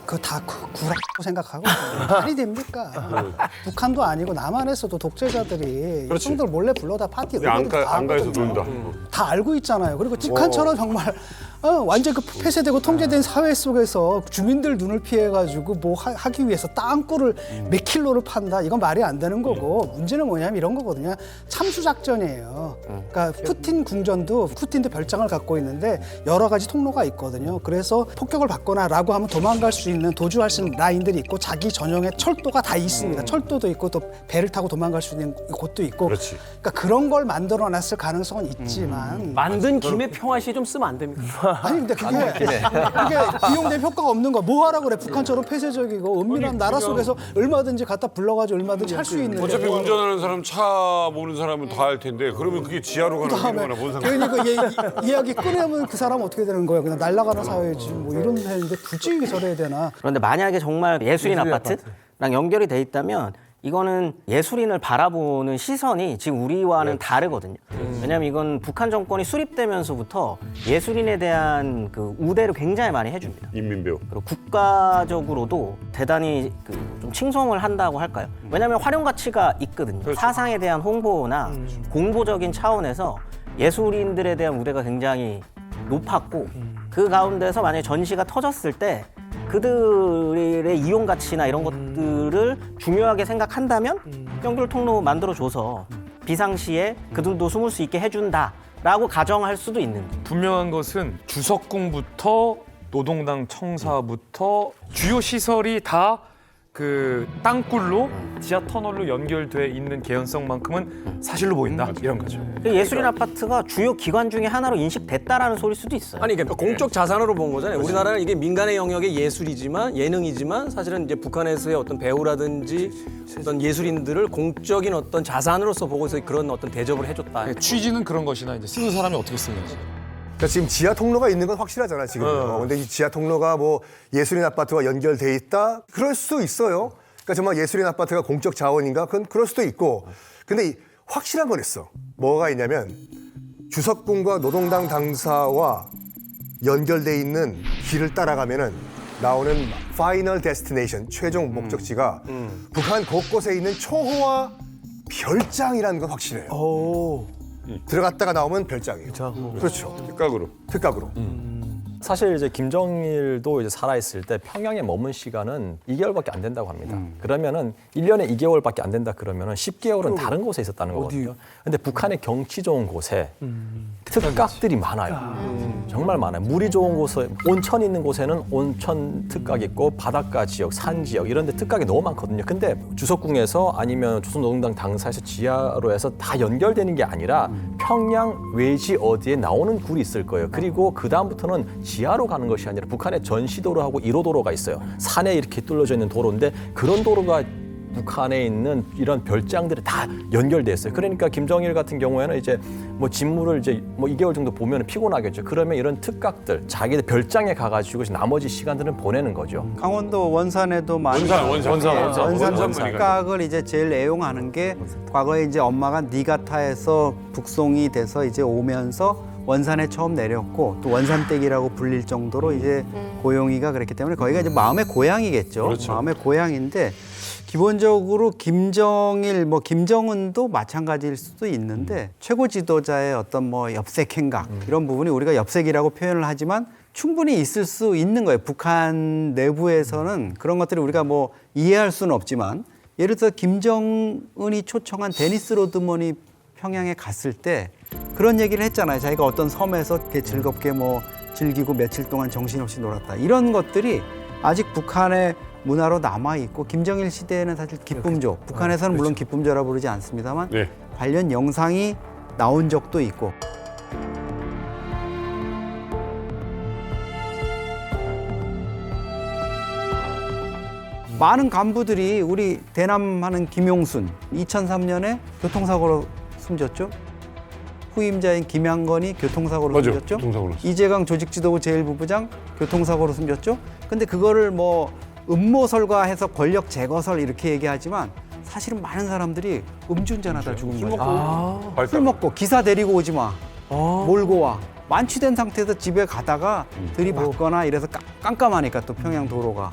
그거 다 구라고 생각하고 말이 됩니까? 북한도 아니고 남한에서도 독재자들이 여성들 몰래 불러다 파티 안가에서 논다. 다 알고 있잖아요. 그리고 북한처럼 정말 완전 그 폐쇄되고 통제된 사회 속에서 주민들 눈을 피해가지고 뭐 하기 위해서 땅굴을 몇 킬로를 판다. 이건 말이 안 되는 거고, 문제는 뭐냐면 이런 거거든요. 참수작전이에요. 그러니까 푸틴 궁전도 푸틴도 별장을 갖고 있는데 여러 가지 통로가 있거든요. 그래서 폭격을 받거나라고 하면 도망갈 수 있는 도주할 수 있는 라인들이 있고 자기 전용의 철도가 다 있습니다. 철도도 있고 또 배를 타고 도망갈 수 있는 곳도 있고. 그렇지. 그러니까 그런 걸 만들어놨을 가능성은 있지만 만든 김에 평화시 좀 쓰면 안 됩니까? 아니 근데 그게 비용 대비 효과가 없는 거야. 뭐 하라고 그래? 북한처럼 폐쇄적이고 은밀한 나라 속에서 얼마든지 갖다 불러가지고 얼마든지 할 수 있는. 어차피 운전하는 사람, 차 모는 사람은 다 할 텐데 그러면 그게 지하로 가는 길이거나 뭔 상관? 그러니까 이야기 꺼내면 그 사람은 어떻게 되는 거예요? 그냥 날아가는 사회지 뭐 이런 데인데 굳이 저래야 되나? 그런데 만약에 정말 예술인 아파트랑 연결이 돼 있다면 이거는 예술인을 바라보는 시선이 지금 우리와는 다르거든요. 왜냐하면 이건 북한 정권이 수립되면서부터 예술인에 대한 그 우대를 굉장히 많이 해줍니다. 인민배우. 그리고 국가적으로도 대단히 좀 칭송을 한다고 할까요? 왜냐하면 활용 가치가 있거든요. 사상에 대한 홍보나 공보적인 차원에서 예술인들에 대한 우대가 굉장히 높았고, 그 가운데서 만약에 전시가 터졌을 때 그들의 이용 가치나 이런 것들을 중요하게 생각한다면 연결 통로 만들어줘서 비상시에 그들도 숨을 수 있게 해준다라고 가정할 수도 있는. 분명한 것은 주석궁부터 노동당 청사부터 주요 시설이 다 그 땅굴로 지하 터널로 연결돼 있는 개연성만큼은 사실로 보인다, 이런 거죠. 예술인 아파트가 주요 기관 중에 하나로 인식됐다라는 소리일 수도 있어요. 아니 그러니까 공적 자산으로 본 거잖아요. 우리나라는 이게 민간의 영역의 예술이지만 예능이지만 사실은 이제 북한에서의 어떤 배우라든지 어떤 예술인들을 공적인 어떤 자산으로서 보고서 그런 어떤 대접을 해줬다. 취지는 그런 것이나 이제 쓰는 사람이 어떻게 쓰는지. 그러니까 지금 지하 통로가 있는 건 확실하잖아 지금. 근데 이 지하 통로가 뭐 예술인 아파트와 연결돼 있다? 그럴 수도 있어요. 그러니까 정말 예술인 아파트가 공적 자원인가? 그건 그럴 수도 있고. 근데 확실한 건 있어. 뭐가 있냐면 주석궁과 노동당 당사와 연결돼 있는 길을 따라가면은 나오는 파이널 데스티네이션, 최종 목적지가 북한 곳곳에 있는 초호화 별장이라는 건 확실해요. 들어갔다가 나오면 별장이에요. 그렇죠. 특각으로. 사실 이제 김정일도 이제 살아있을 때 평양에 머문 시간은 2개월밖에 안 된다고 합니다. 그러면은 1년에 2개월밖에 안 된다 그러면은 10개월은 다른 곳에 있었다는 거거든요. 근데 북한의 경치 좋은 곳에 특각들이 많아요. 정말 많아요. 물이 좋은 곳에, 온천 있는 곳에는 온천 특각 있고 바닷가 지역, 산 지역 이런 데 특각이 너무 많거든요. 근데 주석궁에서 아니면 조선노동당 당사에서 지하로 해서 다 연결되는 게 아니라 평양 외지 어디에 나오는 굴이 있을 거예요. 그리고 그 다음부터는 지하로 가는 것이 아니라 북한의 전시도로하고 1호도로가 있어요. 산에 이렇게 뚫려져 있는 도로인데 그런 도로가 북한에 있는 이런 별장들이 다 연결돼 있어요. 그러니까 김정일 같은 경우에는 이제 뭐 직무를 이제 뭐 2개월 정도 보면 피곤하겠죠. 그러면 이런 특각들 자기들 별장에 가가지고 나머지 시간들은 보내는 거죠. 강원도 원산에도 많이 원산 특각을 이제 제일 애용하는 게 과거에 이제 엄마가 니가타에서 북송이 돼서 이제 오면서 원산에 처음 내렸고 또 원산댁이라고 불릴 정도로 이제 고용이가 그랬기 때문에 거기가 이제 마음의 고향이겠죠. 그렇죠. 마음의 고향인데 기본적으로 김정일, 뭐 김정은도 마찬가지일 수도 있는데 최고 지도자의 어떤 뭐 엽색 행각 이런 부분이 우리가 엽색이라고 표현을 하지만 충분히 있을 수 있는 거예요. 북한 내부에서는 그런 것들을 우리가 뭐 이해할 수는 없지만 예를 들어 김정은이 초청한 데니스 로드먼이 평양에 갔을 때 그런 얘기를 했잖아요. 자기가 어떤 섬에서 이렇게 즐겁게 뭐 즐기고 며칠 동안 정신없이 놀았다. 이런 것들이 아직 북한의 문화로 남아있고 김정일 시대에는 사실 기쁨조, 북한에서는 물론 기쁨조라 부르지 않습니다만 네. 관련 영상이 나온 적도 있고 많은 간부들이 우리 대남하는 김용순 2003년에 교통사고로 숨졌죠. 후임자인 김양건이 교통사고로 맞아, 숨졌죠. 교통사고로. 이재강 조직지도부 제1부부장 교통사고로 숨졌죠. 근데 그거를 뭐 음모설과해서 권력 제거설 이렇게 얘기하지만 사실은 많은 사람들이 음주운전하다 죽은 거예요. 술 먹고 기사 데리고 오지 마. 몰고 와. 만취된 상태에서 집에 가다가 들이받거나 이래서 깜깜하니까 또 평양 도로가.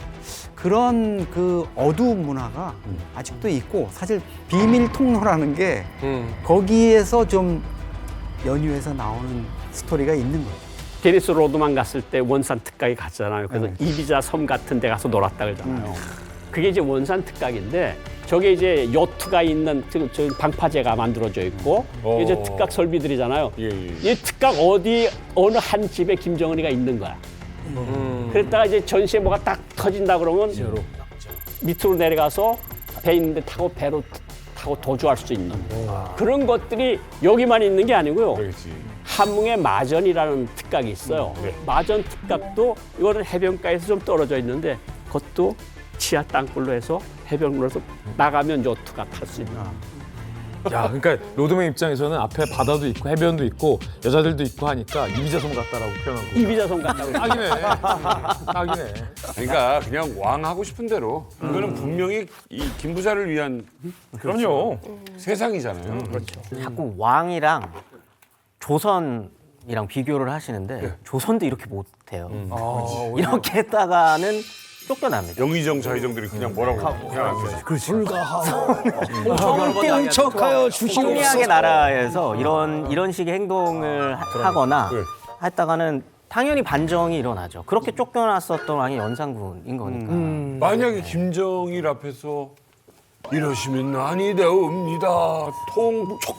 그런 그 어두운 문화가 아직도 있고 사실 비밀 통로라는 게 거기에서 좀 연유해서 나오는 스토리가 있는 거예요. 데니스 로드만 갔을 때 원산 특각이 갔잖아요. 그래서 이비자 섬 같은 데 가서 놀았다 그러잖아요. 그게 이제 원산 특각인데 저게 이제 요트가 있는 저 방파제가 만들어져 있고 이게 이제 특각 설비들이잖아요. 이 특각 어느 한 집에 김정은이가 있는 거야. 그랬다가 이제 전시에 뭐가 딱 터진다 그러면 밑으로 내려가서 배 있는데 타고 배로 타고 도주할 수 있는 그런 것들이 여기만 있는 게 아니고요. 함흥에 마전이라는 특각이 있어요. 마전 특각도 이거는 해변가에서 좀 떨어져 있는데 그것도 지하 땅굴로 해서 해변으로서 나가면 요트가 탈 수 있는. 야, 그러니까 로드맨 입장에서는 앞에 바다도 있고 해변도 있고 여자들도 있고 하니까 이비자섬 같다라고 표현한 거예요. 이비자섬 같다고. 딱이네. 딱이네. 그러니까 그냥 왕 하고 싶은 대로 이거는 분명히 이 김부자를 위한 그럼요. 세상이잖아요. 그렇죠. 자꾸 왕이랑 조선이랑 비교를 하시는데 조선도 이렇게 못해요. 이렇게 했다가는 쫓겨납니다. 영의정 좌의정들이 그냥 뭐라고 그냥 안 되지. 땡척하여 주시옵소서. 성리학의 나라에서 이런 식의 행동을 하거나 했다가는 당연히 반정이 일어나죠. 그렇게 쫓겨났었던 왕이 연산군인 거니까. 만약에 김정일 앞에서 이러시면 아니 되옵니다. 통촉.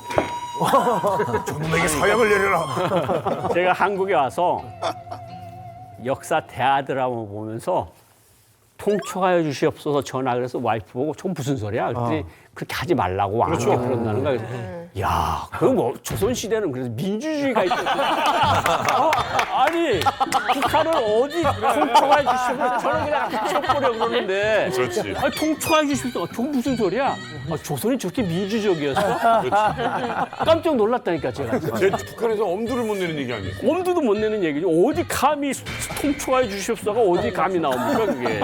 저놈에게 사약을 내려라. 제가 한국에 와서 역사 대하드라마 보면서 통촉하여 주시옵소서 전화를 해서 와이프 보고 저 무슨 소리야? 그랬더니 그렇게 하지 말라고 왕한테 그런다는 거야. 야, 그럼 뭐 조선시대는 그래서 민주주의가 있었어. 아니, 북한을 어디 통촉해 주시면 저는 그냥 쳐버려 그러는데. 그렇지. 아니, 통촉해 주시면 저 무슨 소리야? 아, 조선이 저렇게 민주적이었어? 깜짝 놀랐다니까 제가. 제 북한에서 엄두를 못 내는 얘기 아니에요? 엄두도 못 내는 얘기죠. 어디 감히 통촉해 주시옵소서가 어디 감히 나옵니까 그게.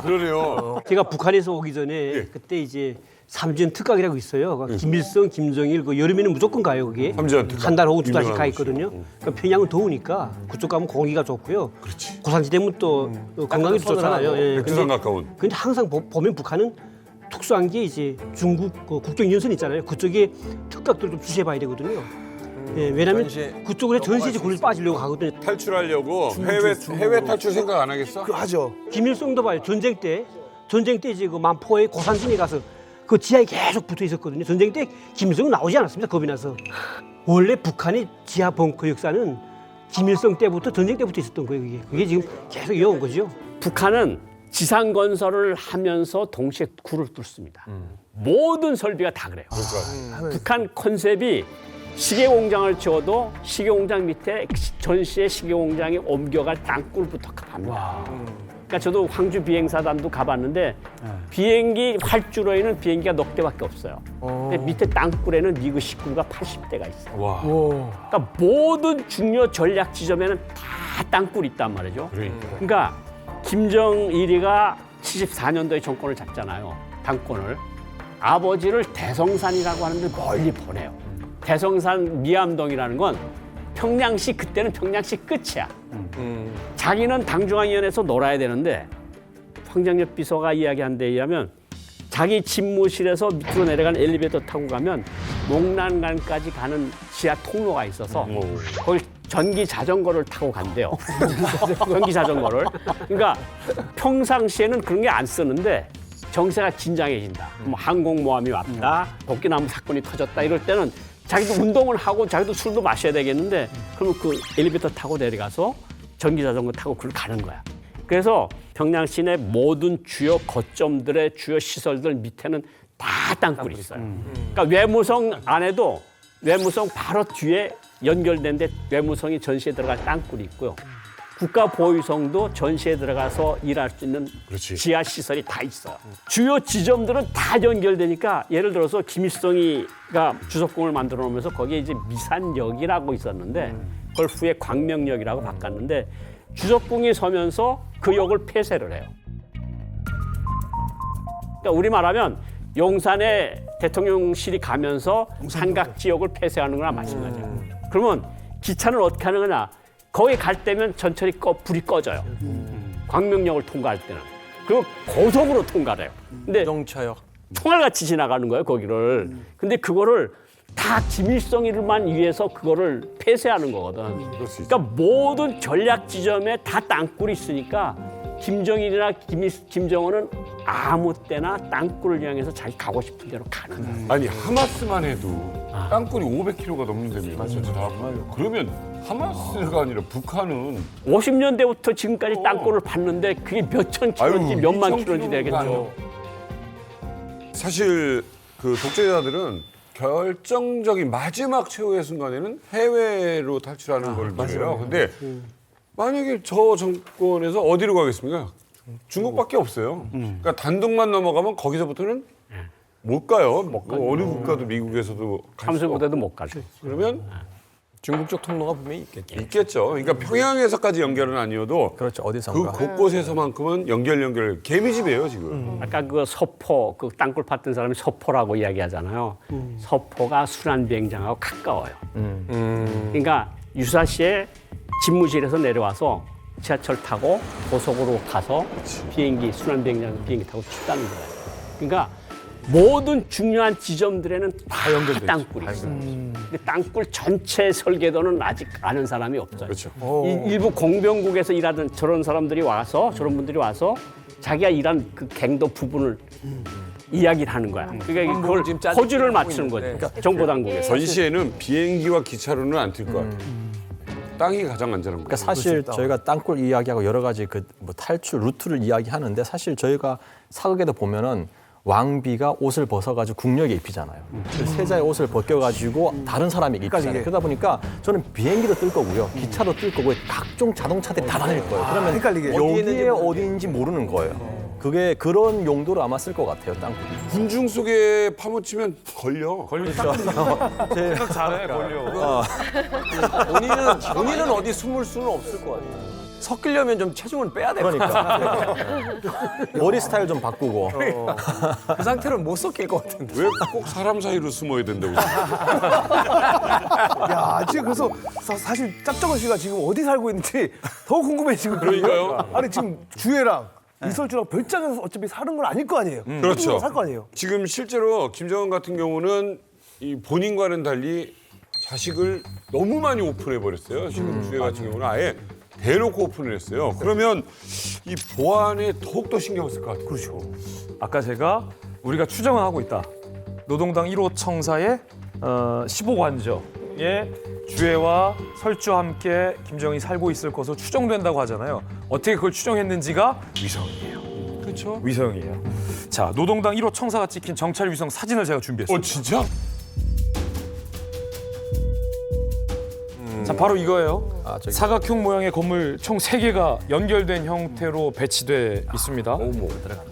그러네요. 제가 북한에서 오기 전에 그때 이제 삼지연 특각이라고 있어요. 김일성, 김정일 그 여름에는 무조건 가요 거기. 삼지연 특각. 한 달 오고 두 달씩 유명한 가 있거든요. 그러니까 평양은 더우니까 그쪽 가면 공기가 좋고요. 고산지대면 또 건강이 좋잖아요. 예. 백두산 가까운. 근데 항상 보면 북한은 특수한 게 이제 중국 그 국경연선 있잖아요. 그쪽에 특각들을 좀 주시해봐야 되거든요. 예, 왜냐면 그쪽으로 전시지 굴 빠지려고 하거든요. 탈출하려고 해외 탈출 생각 안 하겠어? 하죠. 김일성도 봐요. 전쟁 때 이제 그 만포에 고산진에 가서 그 지하에 계속 붙어 있었거든요. 전쟁 때 김일성은 나오지 않았습니다. 겁이 나서. 원래 북한의 지하 벙커 역사는 김일성 때부터 전쟁 때부터 있었던 거예요. 그게 지금 계속 이어온 거죠. 북한은 지상 건설을 하면서 동시에 굴을 뚫습니다. 모든 설비가 다 그래요. 북한 컨셉이 시계공장을 지어도 시계공장 밑에 전시의 시계공장에 옮겨갈 땅굴부터 갑니다. 그러니까 저도 황주 비행사단도 가봤는데 비행기 활주로에는 비행기가 넉 대밖에 없어요. 근데 밑에 땅굴에는 미국 식구가 80대가 있어요. 와. 그러니까 모든 중요 전략 지점에는 다 땅굴이 있단 말이죠. 그러니까 김정일이가 74년도에 정권을 잡잖아요. 당권을. 아버지를 대성산이라고 하는데 멀리 보내요. 대성산 미암동이라는 건 평양시, 그때는 평양시 끝이야. 자기는 당중앙위원회에서 놀아야 되는데 황정엽 비서가 이야기한 데 의하면 자기 집무실에서 밑으로 내려간 엘리베이터 타고 가면 목란간까지 가는 지하 통로가 있어서 거기 전기 자전거를 타고 간대요. 전기 자전거를. 그러니까 평상시에는 그런 게 안 쓰는데 정세가 긴장해진다. 뭐 항공모함이 왔다. 도끼나무 사건이 터졌다. 이럴 때는 자기도 운동을 하고 자기도 술도 마셔야 되겠는데 그러면 그 엘리베이터 타고 내려가서 전기 자전거 타고 그걸 가는 거야. 그래서 평양 시내 모든 주요 거점들의 주요 시설들 밑에는 다 땅굴이 있어요. 그러니까 외무성 안에도 외무성 바로 뒤에 연결된 데 외무성이 전시에 들어갈 땅굴이 있고요. 국가보위성도 전시에 들어가서 일할 수 있는 지하 시설이 다 있어요. 주요 지점들은 다 연결되니까 예를 들어서 김일성이가 주석궁을 만들어 놓으면서 거기에 이제 미산역이라고 있었는데 그걸 후에 광명역이라고 바꿨는데 주석궁이 서면서 그 역을 폐쇄를 해요. 그러니까 우리 말하면 용산에 대통령실이 가면서 삼각지역을 폐쇄하는 거나 마찬가지예요. 그러면 기차는 어떻게 하는 거냐? 거기 갈 때면 전철이 불이 꺼져요. 광명역을 통과할 때는. 그리고 고속으로 통과를 해요. 근데 정차역. 총알같이 지나가는 거예요, 거기를. 근데 그거를 다 김일성이를만 위해서 그거를 폐쇄하는 거거든. 그러니까 모든 전략 지점에 다 땅굴이 있으니까 김정일이나 김정은은 아무 때나 땅굴을 이용해서 자기 가고 싶은 대로 가는 거예요. 아니 하마스만 해도 땅굴이 500km가 넘는다며. 그러면 하마스가 아니라 북한은 50년대부터 지금까지 땅굴을 봤는데 그게 몇천 킬로인지 몇만 킬로인지 되겠죠. 사실 그 독재자들은 결정적인 마지막 최후의 순간에는 해외로 탈출하는 걸 노려요. 근데 만약에 저 정권에서 어디로 가겠습니까? 중국밖에 없어요. 그러니까 단독만 넘어가면 거기서부터는 못 가요. 어느 국가도 미국에서도 함선부대도 못 가죠. 그러면 중국 쪽 통로가 분명히 있겠죠. 있겠죠. 그러니까 평양에서까지 연결은 아니어도 그렇죠. 그 어디선가. 곳곳에서만큼은 연결 개미집이에요 지금. 아까 그 서포, 그 땅굴 팠던 사람이 서포라고 이야기하잖아요. 서포가 순환비행장하고 가까워요. 그러니까 유사시에 집무실에서 내려와서 지하철 타고 고속으로 가서 비행기, 순환비행장 비행기 타고 출다는 거예요. 그러니까 모든 중요한 지점들에는 다 연결돼 땅굴이 있어요. 근데 땅굴 전체 설계도는 아직 아는 사람이 없어요. 그렇죠. 일부 공병국에서 일하던 저런 사람들이 와서 저런 분들이 와서 자기가 일한 그 갱도 부분을 이야기를 하는 거야. 그러니까 그걸 호주를 맞추는 거죠. 그러니까 정보당국에서. 전시에는 비행기와 기차로는 안 틀 거야. 땅이 가장 안전한 거예요. 그러니까 사실 저희가 땅굴 이야기하고 여러 가지 그 뭐 탈출 루트를 이야기하는데 사실 저희가 사극에도 보면은 왕비가 옷을 벗어가지고 궁녀에게 입히잖아요. 그 세자의 옷을 벗겨가지고 다른 사람에게 입히잖아요. 그러다 보니까 저는 비행기도 뜰 거고요, 기차도 뜰 거고요, 각종 자동차들이 다 다닐 거예요. 그러면 여기에 어디인지 모르는 거예요. 그게 그런 용도로 아마 쓸 것 같아요, 땅굴이. 군중 속에 파묻히면 걸려. 걸리죠. 생각 잘해, 걸려. 본인은 어디 숨을 수는 없을 것 같아요. 섞이려면 좀 체중을 빼야 될 것 같아요. 머리 스타일 좀 바꾸고. 그 상태로는 못 섞일 것 같은데. 왜 꼭 사람 사이로 숨어야 된다고? 야, 지금 그래서 사실 짭정원 씨가 지금 어디 살고 있는지 더 궁금해지거든요. 그러니까요. 아니 지금 주애랑 이설주랑 별장에서 어차피 사는 건 아닐 거 아니에요. 그렇죠. 살 거 아니에요. 지금 실제로 김정은 같은 경우는 이 본인과는 달리 자식을 너무 많이 오픈해 버렸어요. 지금 주애 같은 경우는 아예 대놓고 오픈을 했어요. 그러면 이 보안에 더욱더 신경을 쓸 것 같아요. 그렇죠. 아까 제가 우리가 추정을 하고 있다. 노동당 1호 청사의 15관저에 주애와 설주와 함께 김정은이 살고 있을 것으로 추정된다고 하잖아요. 어떻게 그걸 추정했는지가 위성이에요. 그렇죠. 위성이에요. 자, 노동당 1호 청사가 찍힌 정찰 위성 사진을 제가 준비했습니다. 진짜? 자, 바로 이거예요. 저기. 사각형 모양의 건물 총 3개가 연결된 형태로 배치돼 있습니다.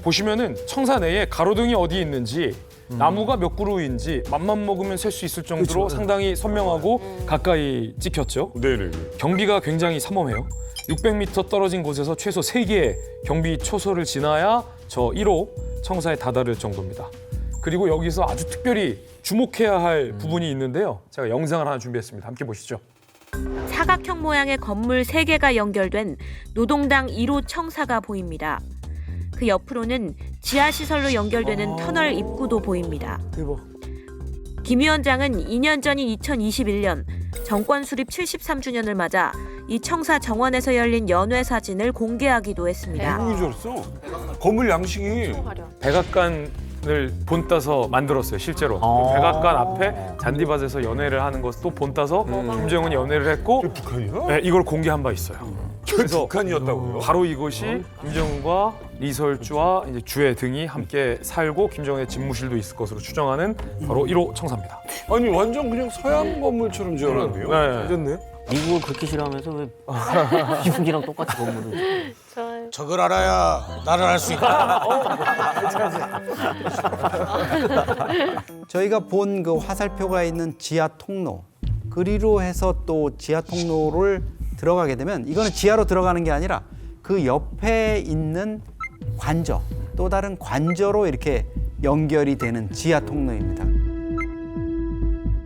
보시면은 청사 내에 가로등이 어디에 있는지 나무가 몇 그루인지 맘만 먹으면 셀 수 있을 정도로 상당히 선명하고 가까이 찍혔죠. 네네. 경비가 굉장히 삼엄해요. 600m 떨어진 곳에서 최소 3개의 경비 초소를 지나야 저 1호 청사에 다다를 정도입니다. 그리고 여기서 아주 특별히 주목해야 할 부분이 있는데요. 제가 영상을 하나 준비했습니다. 함께 보시죠. 사각형 모양의 건물 3개가 연결된 노동당 1호 청사가 보입니다. 그 옆으로는 지하시설로 연결되는 터널 입구도 보입니다. 김 위원장은 2년 전인 2021년 정권 수립 73주년을 맞아 이 청사 정원에서 열린 연회 사진을 공개하기도 했습니다. 너무 좋았어. 건물 양식이 백악관을 본따서 만들었어요, 실제로. 백악관 앞에 잔디밭에서 연회를 하는 것도 본따서 김정은이 연회를 했고 북한이야? 네, 이걸 공개한 바 있어요. 그래서 북한이었다고요? 바로 이곳이 김정은과 리설주와 이제 주해 등이 함께 살고 김정은의 집무실도 있을 것으로 추정하는 바로 1호 청사입니다. 아니 완전 그냥 서양 건물처럼 지어놨네요. 네. 미국을 그렇게 싫어하면서 왜 미국이랑 똑같이 건물을. 저걸 알아야 나를 알 수 있다. 저희가 본 그 화살표가 있는 지하 통로 그리로 해서 또 지하 통로를 들어가게 되면 이거는 지하로 들어가는 게 아니라 그 옆에 있는 관저 또 다른 관저로 이렇게 연결이 되는 지하 통로입니다.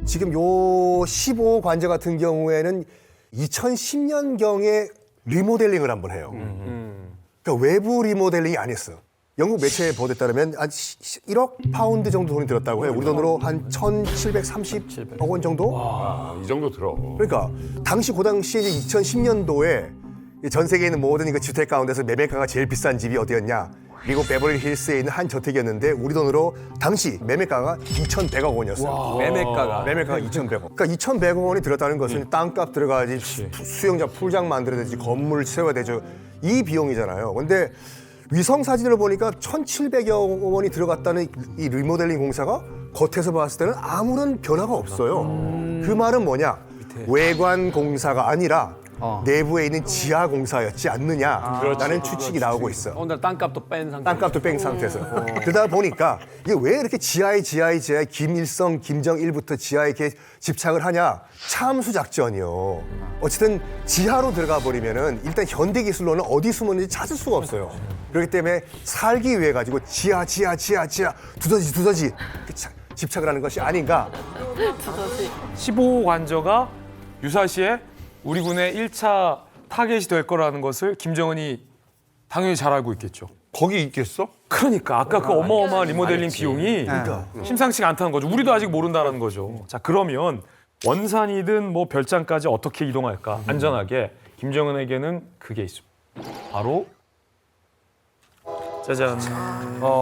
지금 요 15 관저 같은 경우에는 2010년경에 리모델링을 한번 해요. 그러니까 외부 리모델링이 아니었어. 영국 매체에 보도에 따르면 한 1억 파운드 정도 돈이 들었다고 해요. 우리 돈으로 한 1,730억 원 정도? 와, 이 정도 들어. 그러니까 그 당시에 이제 2010년도에 전 세계에 있는 모든 그 주택 가운데서 매매가가 제일 비싼 집이 어디였냐? 미국 베버리 힐스에 있는 한 저택이었는데 우리 돈으로 당시 매매가가 2,100억 원이었어요. 매매가가 2,100억. 그러니까 2,100억 원이 들었다는 것은 땅값 들어가야지, 수영장, 풀장 만들어야 되지, 건물 세워야 되죠. 이 비용이잖아요. 근데 위성 사진을 보니까 1,700여 원이 들어갔다는 이 리모델링 공사가 겉에서 봤을 때는 아무런 변화가 없어요. 그 말은 뭐냐? 외관 공사가 아니라 내부에 있는 지하 공사였지 않느냐라는 추측이 나오고 있어. 오늘 땅값도 뺀 상태. 땅값도 뺀 상태에서. 그러다 보니까 이게 왜 이렇게 지하에 김일성, 김정일부터 지하에 이렇게 집착을 하냐? 참수 작전이요. 어쨌든 지하로 들어가 버리면은 일단 현대 기술로는 어디 숨었는지 찾을 수가 없어요. 그렇기 때문에 살기 위해 가지고 지하 두더지 집착을 하는 것이 아닌가. 15호 관저가 유사시에 우리 군의 1차 타겟이 될 거라는 것을 김정은이 당연히 잘 알고 있겠죠. 거기 있겠어? 그러니까 아까 그 어마어마한 리모델링 비용이 심상치가 않다는 거죠. 우리도 아직 모른다는 거죠. 자, 그러면 원산이든 뭐 별장까지 어떻게 이동할까 안전하게 김정은에게는 그게 있습니다. 바로 짜잔.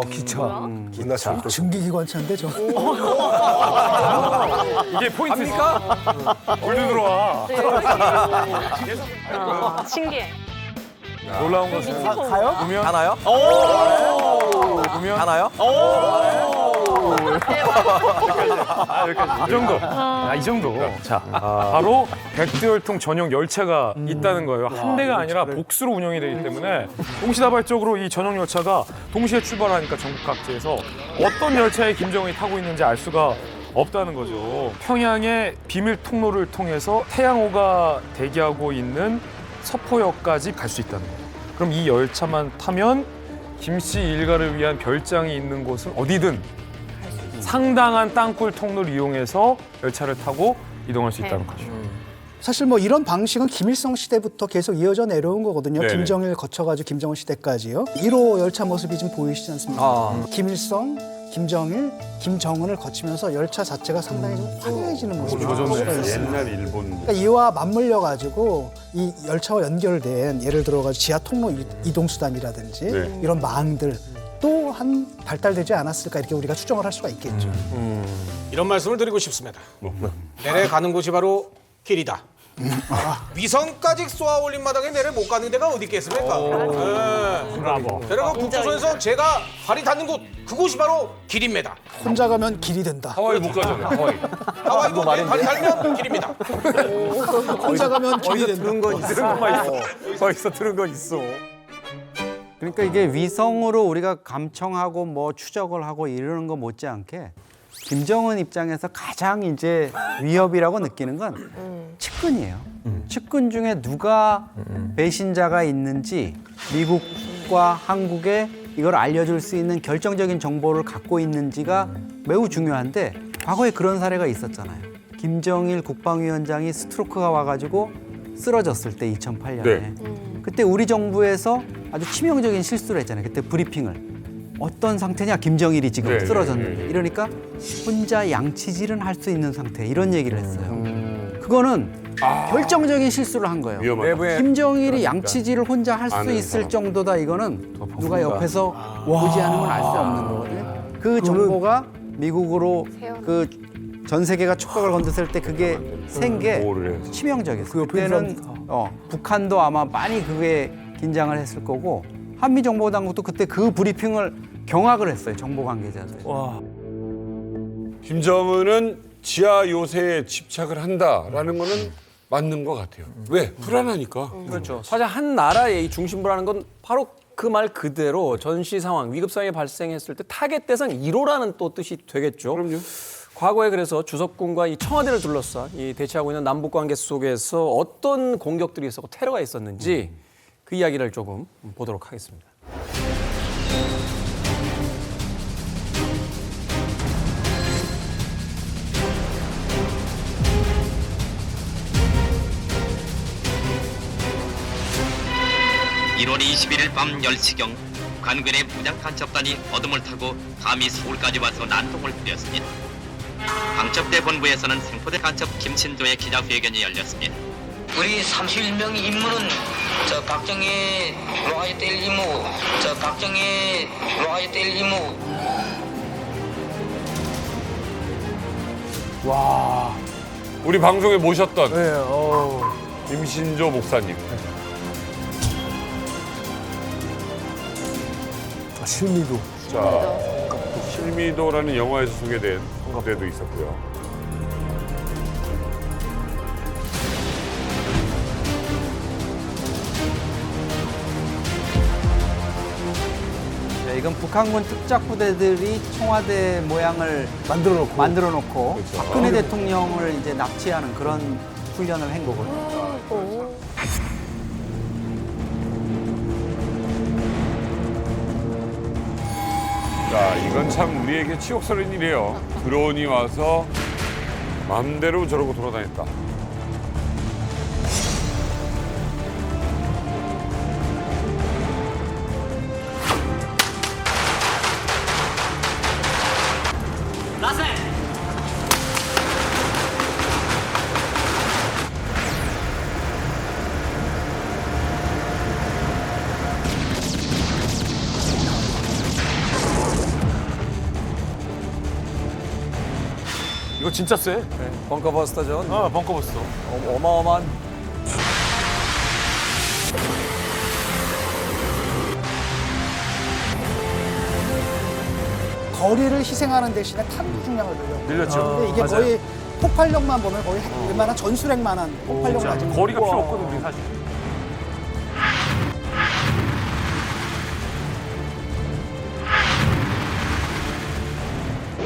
기차. 증기기관차인데 저. 이게 포인트입니까? 물도 들어와. 신기해. 놀라운 것은 가요? 보면 가나요? 보면 가나요? 여기까지. 이 정도. 이 정도. 자, 바로 백두혈통 전용 열차가 있다는 거예요. 한 대가 아니라 복수로 운영이 되기 때문에 동시다발적으로 이 전용 열차가 동시에 출발하니까 전국 각지에서 어떤 열차에 김정은이 타고 있는지 알 수가 없다는 거죠. 평양의 비밀 통로를 통해서 태양호가 대기하고 있는 서포역까지 갈 수 있다는 거예요. 그럼 이 열차만 타면 김씨 일가를 위한 별장이 있는 곳은 어디든 상당한 땅굴 통로를 이용해서 열차를 타고 이동할 수 있다는 거죠. 사실 뭐 이런 방식은 김일성 시대부터 계속 이어져 내려온 거거든요. 네네. 김정일 거쳐가지고 김정은 시대까지요. 1호 열차 모습이 지금 보이시지 않습니까? 김일성, 김정일, 김정은을 거치면서 열차 자체가 상당히 좀 화려해지는 모습이 볼 수가 있습니다. 옛날 일본. 그러니까 이와 맞물려 가지고 이 열차와 연결된 예를 들어 가지고 지하 통로 이동 수단이라든지 네. 이런 망들 또한 발달되지 않았을까 이렇게 우리가 추정을 할 수가 있겠죠. 이런 말씀을 드리고 싶습니다. 내려가는 곳이 바로 길이다. 위성까지 쏘아 올린 마당에 내를 못 가는 데가 어디 있겠습니까? 브라보. 내가 북조선에서 제가 발이 닿는 곳 그곳이 바로 길입니다. 혼자 가면 길이 된다. 하와이 못 가잖아요. 하와이. 하와이도 내 발이 닿으면 길입니다. 혼자 가면 길이 된다. 들은 건 있어. 어디서 들은 건 있어. 그러니까 이게 위성으로 우리가 감청하고 뭐 추적을 하고 이러는 거 못지않게 김정은 입장에서 가장 이제 위협이라고 느끼는 건 측근이에요. 측근 중에 누가 배신자가 있는지 미국과 한국에 이걸 알려줄 수 있는 결정적인 정보를 갖고 있는지가 매우 중요한데 과거에 그런 사례가 있었잖아요. 김정일 국방위원장이 스트로크가 와가지고 쓰러졌을 때 2008년에 네. 그때 우리 정부에서 아주 치명적인 실수를 했잖아요. 그때 브리핑을 어떤 상태냐 김정일이 지금 네, 쓰러졌는데 네. 이러니까 혼자 양치질은 할 수 있는 상태 이런 얘기를 했어요. 그거는 결정적인 실수를 한 거예요. 위험하다. 내부에 김정일이 양치질을 혼자 할 수 아는 있을 사람. 정도다 이거는 누가 옆에서 보지 않으면 알 수 없는 거거든요. 그 정보가 미국으로 그 전 세계가 촉각을 건졌을 때 그게 센 게 보호를 해야지. 치명적이었어요. 그때는 북한도 아마 많이 그게 긴장을 했을 거고 한미정보당국도 그때 그 브리핑을 경악을 했어요. 정보 관계자들. 김정은은 지하 요새에 집착을 한다라는 거는 맞는 것 같아요. 왜? 불안하니까. 그렇죠. 사실 한 나라의 이 중심부라는 건 바로 그 말 그대로 전시 상황, 위급 상황이 발생했을 때 타겟 대상 1호라는 또 뜻이 되겠죠. 그럼요. 과거에 그래서 주석궁과 이 청와대를 둘러싼 이 대치하고 있는 남북 관계 속에서 어떤 공격들이 있었고 테러가 있었는지 그 이야기를 조금 보도록 하겠습니다. (1월 21일) 밤 10시경 관군의 무장 간첩단이 어둠을 타고 감히 서울까지 와서 난동을 부렸습니다. 강첩대 본부에서는 생포대 간첩 김신조의 기자회견이 열렸습니다. 우리 31명 임무는 저 각정에 놓아야 될 임무, 저 각정에 놓아야 될 임무. 와. 우리 방송에 모셨던 김신조 목사님. 실미도. 자, 실미도라는 영화에서 소개된 데도 있었고요. 네, 이건 북한군 특작부대들이 청와대 모양을 만들어 놓고 그렇죠. 박근혜 대통령을 이제 납치하는 그런 훈련을 한 거거든요. 자, 이건 참 우리에게 치욕스러운 일이에요. 드론이 와서 마음대로 저러고 돌아다녔다. 이거 진짜 세. 벙커버스터전. 벙커버스터. 어마어마한 거리를 희생하는 대신에 탄두 중량을 늘렸죠. 근데 이게 맞아요. 거의 폭발력만 보면 거의 웬만한 전술핵만한 폭발력 진짜 가지고 거리가 있고. 필요 없거든 우리 사실.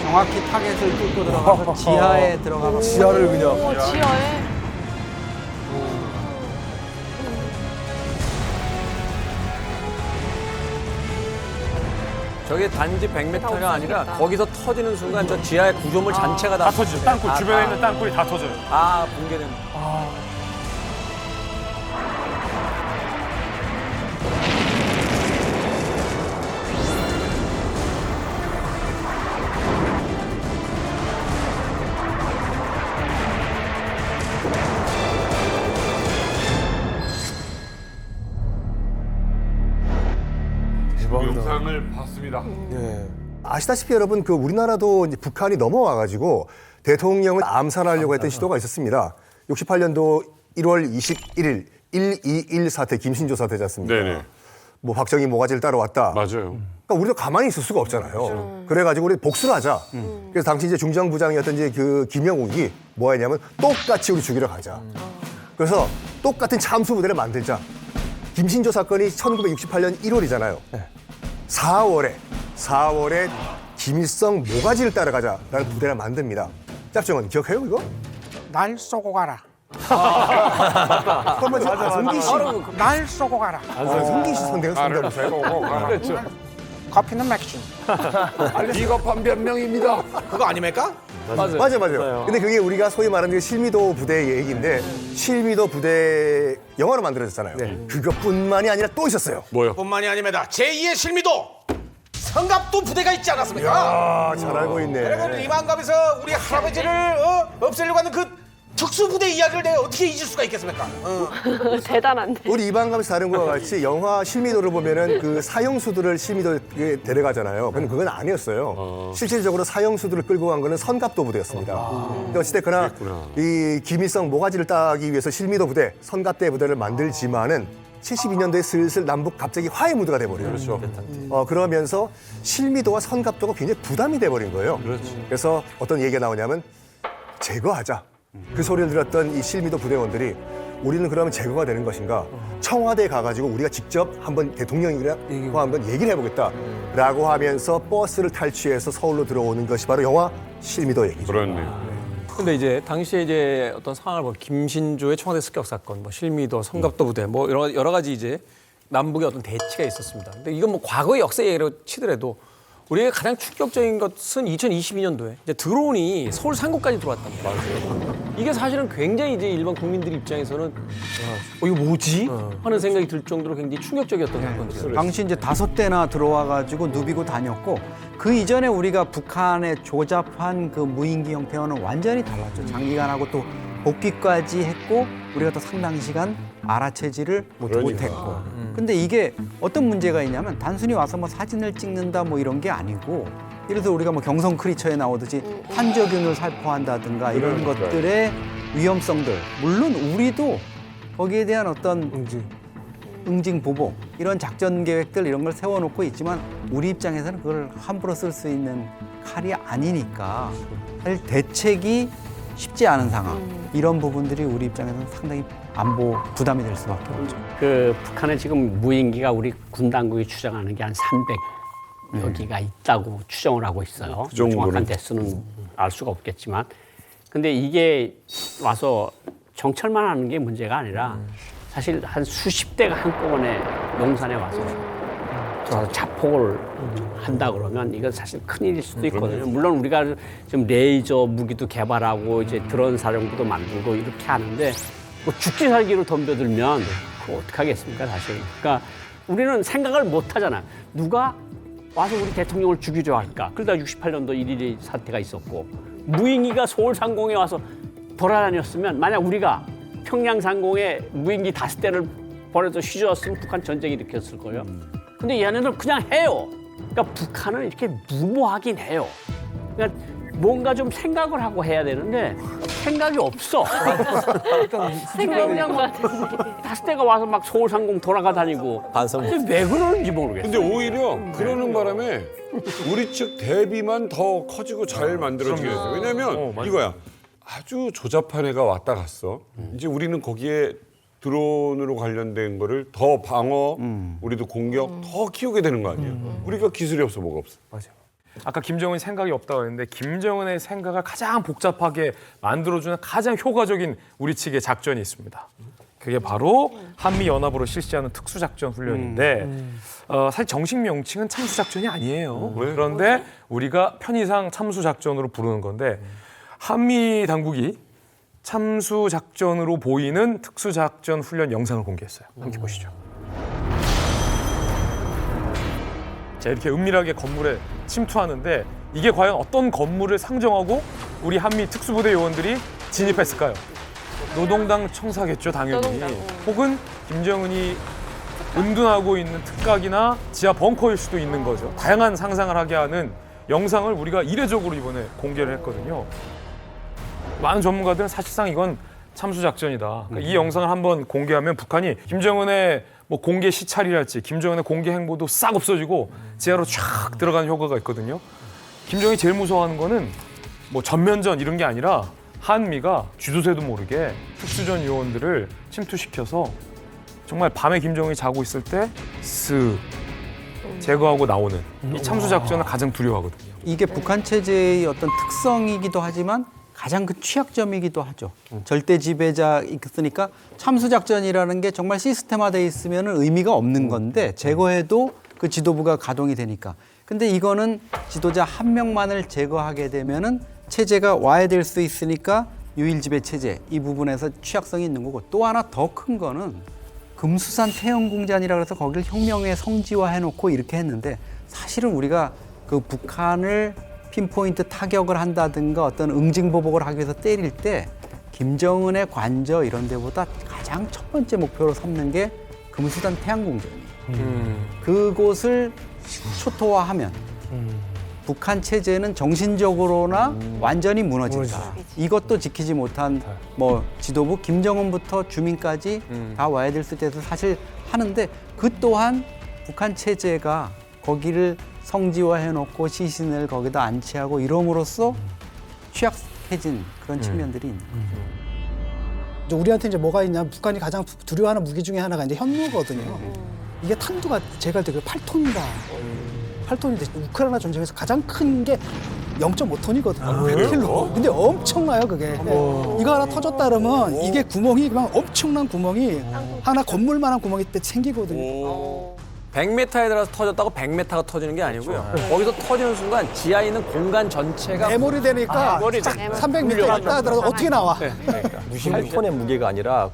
정확히 타겟을 뚫고 들어가서 지하에 들어가서 지하를 그냥. 지하에. 저게 단지 100m가 아니라 거기서 터지는 순간 저 지하의 구조물 전체가 다 터지죠. 땅굴 다, 주변에 다. 있는 땅굴이 다 터져요. 아, 붕괴된. 그 영상을 봤습니다. 예. 아시다시피 여러분 그 우리나라도 이제 북한이 넘어와가지고 대통령을 암살하려고 했던 시도가 있었습니다. 68년도 1월 21일 121 사태 김신조 사태지 않습니까? 네네. 뭐 박정희 모가지를 따라왔다. 맞아요. 그러니까 우리도 가만히 있을 수가 없잖아요. 그래가지고 우리 복수를 하자. 그래서 당시 이제 중정부장이었던 이제 그 김영욱이 뭐 했냐면 똑같이 우리 죽이러 가자. 그래서 똑같은 참수 부대를 만들자. 김신조 사건이 1968년 1월이잖아요. 4월에 김일성 모가지를 따라가자라는 부대를 만듭니다. 짭정은 기억해요 이거? 날 쏘고 가라. 그러면 지금 안성기 씨, 날 쏘고 가라. 안성기 씨 선대가 성대모사예요. 그렇죠. 커피는 맥주. 비겁한 변명입니다. 그거 아닙니까? 맞아요. 근데 그게 우리가 소위 말하는 실미도 부대의 얘기인데 실미도 부대 영화로 만들어졌잖아요. 그것뿐만이 아니라 또 있었어요. 뭐요? 뿐만이 아닙니다. 제2의 실미도 성갑도 부대가 있지 않았습니까? 이야, 잘 알고 있네. 그리고 리만갑에서 우리 할아버지를 없애려고 하는 그 특수부대 이야기를 내가 어떻게 잊을 수가 있겠습니까? 대단한데. 우리 이방감에서 다른 것과 같이 영화 실미도를 보면은 그 사형수들을 실미도에 데려가잖아요. 근데 그건 아니었어요. 실질적으로 사형수들을 끌고 간 거는 선갑도 부대였습니다. 근데 어찌됐거나 이 김일성 모가지를 따기 위해서 실미도 부대, 선갑대 부대를 만들지만은 72년도에 슬슬 남북 갑자기 화해 무드가 돼버려요. 그렇죠. 그러면서 실미도와 선갑도가 굉장히 부담이 돼버린 거예요. 그래서 어떤 얘기가 나오냐면 제거하자. 그 소리를 들었던 이 실미도 부대원들이 우리는 그러면 제거가 되는 것인가? 청와대에 가가지고 우리가 직접 한번 대통령이랑 한번 얘기를 해보겠다라고 하면서 버스를 탈취해서 서울로 들어오는 것이 바로 영화 실미도 얘기죠. 그렇네요. 근데 이제 당시에 이제 어떤 상황을 보면 김신조의 청와대 습격 사건, 뭐 실미도, 성갑도 부대, 뭐 여러 가지 이제 남북의 어떤 대치가 있었습니다. 근데 이건 뭐 과거의 역사 얘기로 치더라도 우리가 가장 충격적인 것은 2022년도에 이제 드론이 서울 상공까지 들어왔답니다. 이게 사실은 굉장히 이제 일반 국민들 입장에서는 이거 뭐지? 하는 생각이 들 정도로 굉장히 충격적이었던 사건이죠. 당시 이제 5대나 들어와가지고 누비고 다녔고 그 이전에 우리가 북한에 조잡한 그 무인기 형태와는 완전히 달랐죠. 장기간하고 또 복귀까지 했고 우리가 또 상당 시간 알아채지를 못했고. 근데 이게 어떤 문제가 있냐면 단순히 와서 뭐 사진을 찍는다 뭐 이런 게 아니고 예를 들어 우리가 뭐 경성 크리처에 나오듯이 환저균을 살포한다든가 이런 것들의 위험성들 물론 우리도 거기에 대한 어떤 응징 보복 이런 작전 계획들 이런 걸 세워놓고 있지만 우리 입장에서는 그걸 함부로 쓸 수 있는 칼이 아니니까 사실 대책이 쉽지 않은 상황 이런 부분들이 우리 입장에서는 상당히 안보 부담이 될 수밖에 없죠. 그 북한에 지금 무인기가 우리 군 당국이 추정하는 게 한 300여 기가 있다고 추정을 하고 있어요. 그 정도는. 정확한 대수는 알 수가 없겠지만, 근데 이게 와서 정찰만 하는 게 문제가 아니라 사실 한 수십 대가 한꺼번에 용산에 와서 자폭을 한다 그러면 이건 사실 큰일일 수도 있거든요. 물론 우리가 지금 레이저 무기도 개발하고 이제 드론 사령부도 만들고 이렇게 하는데 뭐 죽기 살기로 덤벼들면 그거 어떡하겠습니까 사실. 그러니까 우리는 생각을 못 하잖아. 누가 와서 우리 대통령을 죽이려 할까. 그러다 68년도 1.12 사태가 있었고 무인기가 서울 상공에 와서 돌아다녔으면 만약 우리가 평양 상공에 무인기 5대를 보내서 휘저었으면 북한 전쟁이 일으켰을 거예요. 근데 얘네들 그냥 해요. 그러니까 북한은 이렇게 무모하긴 해요. 그러니까 뭔가 좀 생각을 하고 해야 되는데 생각이 없어. 생각이 그냥 막 5대가 와서 막 서울 상공 돌아가 다니고. 근데 왜 그러는지 모르겠어. 근데 오히려 그러는 바람에 우리 측 대비만 더 커지고 잘 만들어지게 됐어요. 왜냐면 이거야. 아주 조잡한 애가 왔다 갔어. 이제 우리는 거기에 드론으로 관련된 거를 더 방어, 우리도 공격 더 키우게 되는 거 아니에요? 우리가 기술이 없어 뭐가 없어. 맞아요. 아까 김정은이 생각이 없다고 했는데 김정은의 생각을 가장 복잡하게 만들어주는 가장 효과적인 우리 측의 작전이 있습니다. 그게 바로 한미연합으로 실시하는 특수작전 훈련인데 사실 정식 명칭은 참수작전이 아니에요. 그런데 우리가 편의상 참수작전으로 부르는 건데 한미 당국이 참수작전으로 보이는 특수작전 훈련 영상을 공개했어요. 함께 보시죠. 자, 이렇게 은밀하게 건물에 침투하는데 이게 과연 어떤 건물을 상정하고 우리 한미 특수부대 요원들이 진입했을까요? 노동당 청사겠죠, 당연히. 혹은 김정은이 은둔하고 있는 특각이나 지하 벙커일 수도 있는 거죠. 다양한 상상을 하게 하는 영상을 우리가 이례적으로 이번에 공개를 했거든요. 많은 전문가들은 사실상 이건 참수 작전이다. 그러니까 이 영상을 한번 공개하면 북한이 김정은의 뭐 공개 시찰이랄지 김정은의 공개 행보도 싹 없어지고 지하로 쫙 들어가는 효과가 있거든요. 김정은이 제일 무서워하는 거는 뭐 전면전 이런 게 아니라 한미가 쥐도새도 모르게 특수전 요원들을 침투시켜서 정말 밤에 김정은이 자고 있을 때 쓱 제거하고 나오는 이 참수 작전을 가장 두려워하거든요. 이게 북한 체제의 어떤 특성이기도 하지만 가장 그 취약점이기도 하죠. 절대 지배자 있으니까 참수 작전이라는 게 정말 시스템화돼 있으면 의미가 없는 건데 제거해도 그 지도부가 가동이 되니까. 근데 이거는 지도자 한 명만을 제거하게 되면은 체제가 와야 될 수 있으니까 유일 지배 체제 이 부분에서 취약성이 있는 거고 또 하나 더 큰 거는 금수산 태영궁전이라 그래서 거기를 혁명의 성지화 해놓고 이렇게 했는데 사실은 우리가 그 북한을 핀포인트 타격을 한다든가 어떤 응징보복을 하기 위해서 때릴 때 김정은의 관저 이런 데보다 가장 첫 번째 목표로 삼는 게 금수산 태양궁전이에요. 그곳을 초토화하면 북한 체제는 정신적으로나 완전히 무너진다. 이것도 지키지 못한 뭐 지도부 김정은부터 주민까지 다 와야 될 때도 사실 하는데 그 또한 북한 체제가 거기를 성지화해놓고 시신을 거기다 안치하고 이럼으로써 취약해진 그런 측면들이 있는 거죠. 우리한테 이제 뭐가 있냐면 북한이 가장 두려워하는 무기 중에 하나가 이제 현무거든요. 이게 탄두가 제가 되게 8톤이다. 8톤인데 우크라이나 전쟁에서 가장 큰 게 0.5톤이거든요. 100킬로. 근데 엄청나요, 그게. 이거 하나 터졌다 그러면 이게 구멍이 그냥 엄청난 구멍이 하나 건물만한 구멍이 생기거든요. 100m에 들어서 터졌다고 100m가 터지는 게 아니고요. 거기서 터지는 순간 지하에 있는 공간 전체가 메모리 되니까 300m 갔다 하더라도 어떻게 나와? 그러니까 8톤의 무게가 아니라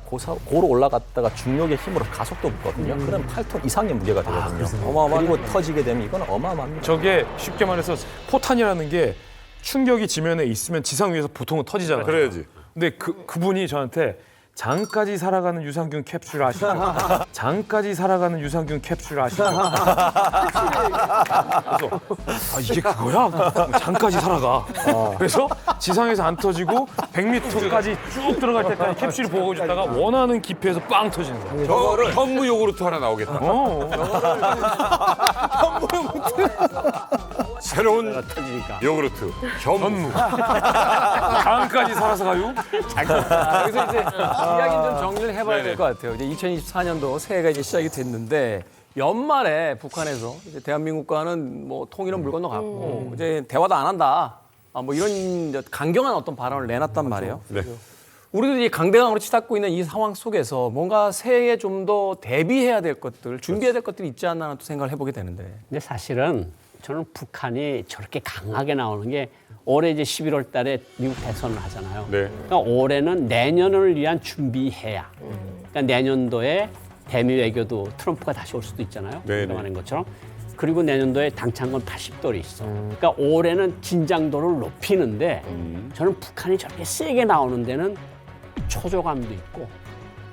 고로 올라갔다가 중력의 힘으로 가속도 붙거든요. 그럼 8톤 이상의 무게가 되거든요. 어마어마하고 터지게 되면 이건 어마어마합니다. 저게 쉽게 말해서 포탄이라는 게 충격이 지면에 있으면 지상 위에서 보통은 터지잖아요. 그래야지. 근데 그분이 저한테 장까지 살아가는 유산균 캡슐 아시죠? 장까지 살아가는 유산균 캡슐 아시죠? 그래서 이게 그거야? 장까지 살아가. 그래서 지상에서 안 터지고 100m까지 쭉 들어갈 때까지 캡슐이 보고 있다가 원하는 깊이에서 빵 터지는 거예요. 저거를 현무 요구르트 하나 나오겠다. 새로운 요구르트 현무. 장까지 살아서 가요? 여기서 이제 이야기는 좀 정리를 해봐야 될 것 같아요. 이제 2024년도 새해가 이제 시작이 됐는데 연말에 북한에서 이제 대한민국과는 뭐 통일은 물 건너갔고 이제 대화도 안 한다. 뭐 이런 이제 강경한 어떤 발언을 내놨단 말이에요. 네. 우리도 이 강대강으로 치닫고 있는 이 상황 속에서 뭔가 새해에 좀 더 대비해야 될 것들, 준비해야 될 것들이 있지 않나 또 생각을 해보게 되는데. 근데 사실은 저는 북한이 저렇게 강하게 나오는 게 올해 이제 11월 달에 미국 대선을 하잖아요. 네. 그러니까 올해는 내년을 위한 준비해야. 그러니까 내년도에 대미 외교도 트럼프가 다시 올 수도 있잖아요. 그동안인 것처럼. 그리고 내년도에 당창건 80돌이 있어. 그러니까 올해는 긴장도를 높이는데 저는 북한이 저렇게 세게 나오는 데는 초조감도 있고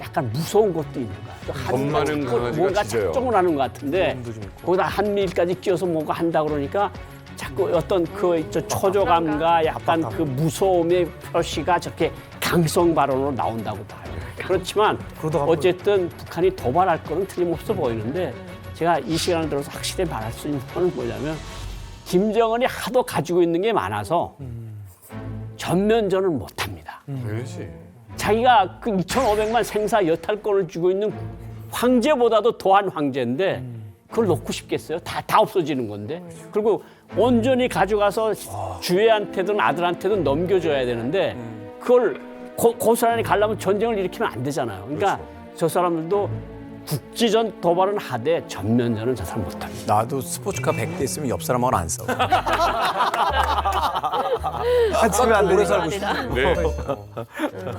약간 무서운 것도 있는 거야. 겁 많은 강아지가 뭔가 짖어요. 작정을 하는 것 같은데 거기다 한미일까지 끼워서 뭔가 한다 그러니까 자꾸 어떤 그 초조감과 약간 그 무서움의 표시가 저렇게 강성 발언으로 나온다고 봐요. 그렇지만 어쨌든 북한이 도발할 거는 틀림없어 보이는데 제가 이 시간을 들어서 확실히 말할 수 있는 건 뭐냐면 김정은이 하도 가지고 있는 게 많아서 전면전을 못합니다. 그렇지. 자기가 그 2,500만 생사 여탈권을 쥐고 있는 황제보다도 더한 황제인데 그걸 놓고 싶겠어요? 다 없어지는 건데. 그리고 온전히 가져가서 주애한테든 아들한테든 넘겨줘야 되는데 그걸 고스란히 가려면 전쟁을 일으키면 안 되잖아요. 그러니까 저 사람들도 국지전 도발은 하되 전면전은 저 사람 못합니다. 나도 스포츠카 100대 있으면 옆 사람하고는 안 싸워. 같이면 안 오래 되니까. 살고 싶어. 네.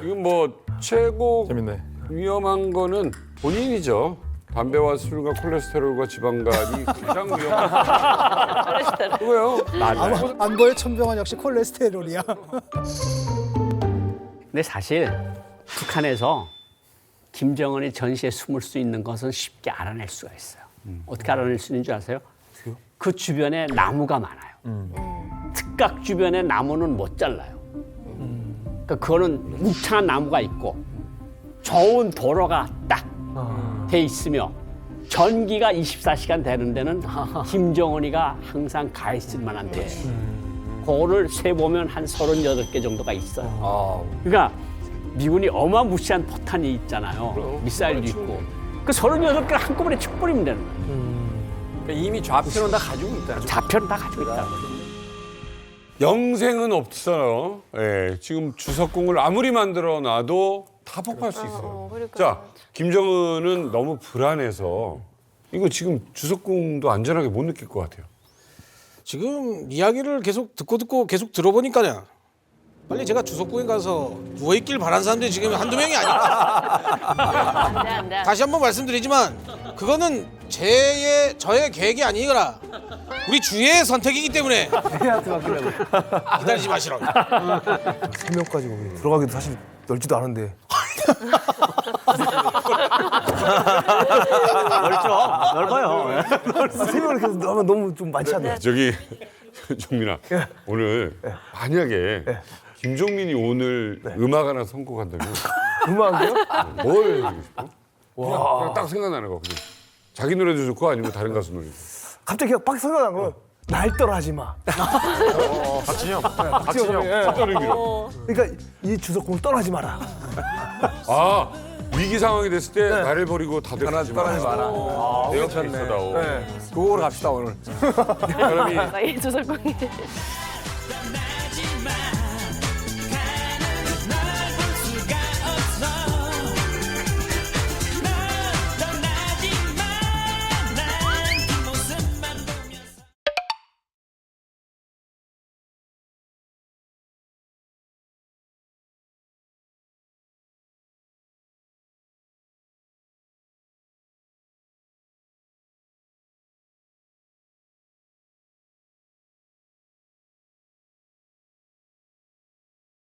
이건 뭐 최고 위험한 거는 본인이죠. 담배와 술과 콜레스테롤과 지방간이 가장 위험한 그거요. 안보의 천병은 역시 콜레스테롤이야. 근데 사실 북한에서 김정은이 전시에 숨을 수 있는 것은 쉽게 알아낼 수가 있어요. 어떻게 알아낼 수 있는 줄 아세요? 그 주변에 나무가 많아요. 특각 주변에 나무는 못 잘라요. 그거는 묵창한 나무가 있고 좋은 도로가 딱 돼 있으며 전기가 24시간 되는 데는 김정은이가 항상 가 있을 만한 데. 그거를 세보면 한 38개 정도가 있어요. 그러니까 미군이 어마무시한 포탄이 있잖아요. 미사일도 있고. 그 38개를 한꺼번에 쭉 뿌리면 되는 거예요. 그러니까 이미 좌표는 다 가지고 있다. 좌표는 다 가지고 있다. 영생은 없어요. 예, 지금 주석궁을 아무리 만들어 놔도 다 폭파할 수 있어요. 자, 김정은은 너무 불안해서 이거 지금 주석궁도 안전하게 못 느낄 것 같아요. 지금 이야기를 계속 듣고 계속 들어보니까요. 빨리 제가 주석궁에 가서 누워있길 바란 사람들이 지금 한두 명이 아니라. 안 돼. 다시 한번 말씀드리지만 그거는 저의 계획이 아니거라. 우리 주의 선택이기 때문에 기다리지 마시라고. 3명까지 거기 들어가기도 사실 넓지도 않은데. 넓어요. 3명을 이렇게 넣으면 너무 좀 많지 않나요? 저기 종민아, 오늘 만약에 김종민이 오늘 음악 하나 선곡한다면 음악이요? 뭘 해주고 싶어? 그냥 딱 생각나는 거. 그냥. 자기 노래도 좋고 아니면 다른 가수 노래도. 갑자기 빡 생각난 거. 날 떠나지 마. 박진영. 박진영. 첫 의미로. 그러니까 이 주석궁을 떠나지 마라. 아, 위기 상황이 됐을 때 나를 버리고 다들 떠나지 마라. 내 옆에 있어다오. 그거로 갑시다 오늘. 사람이 이 주석궁이.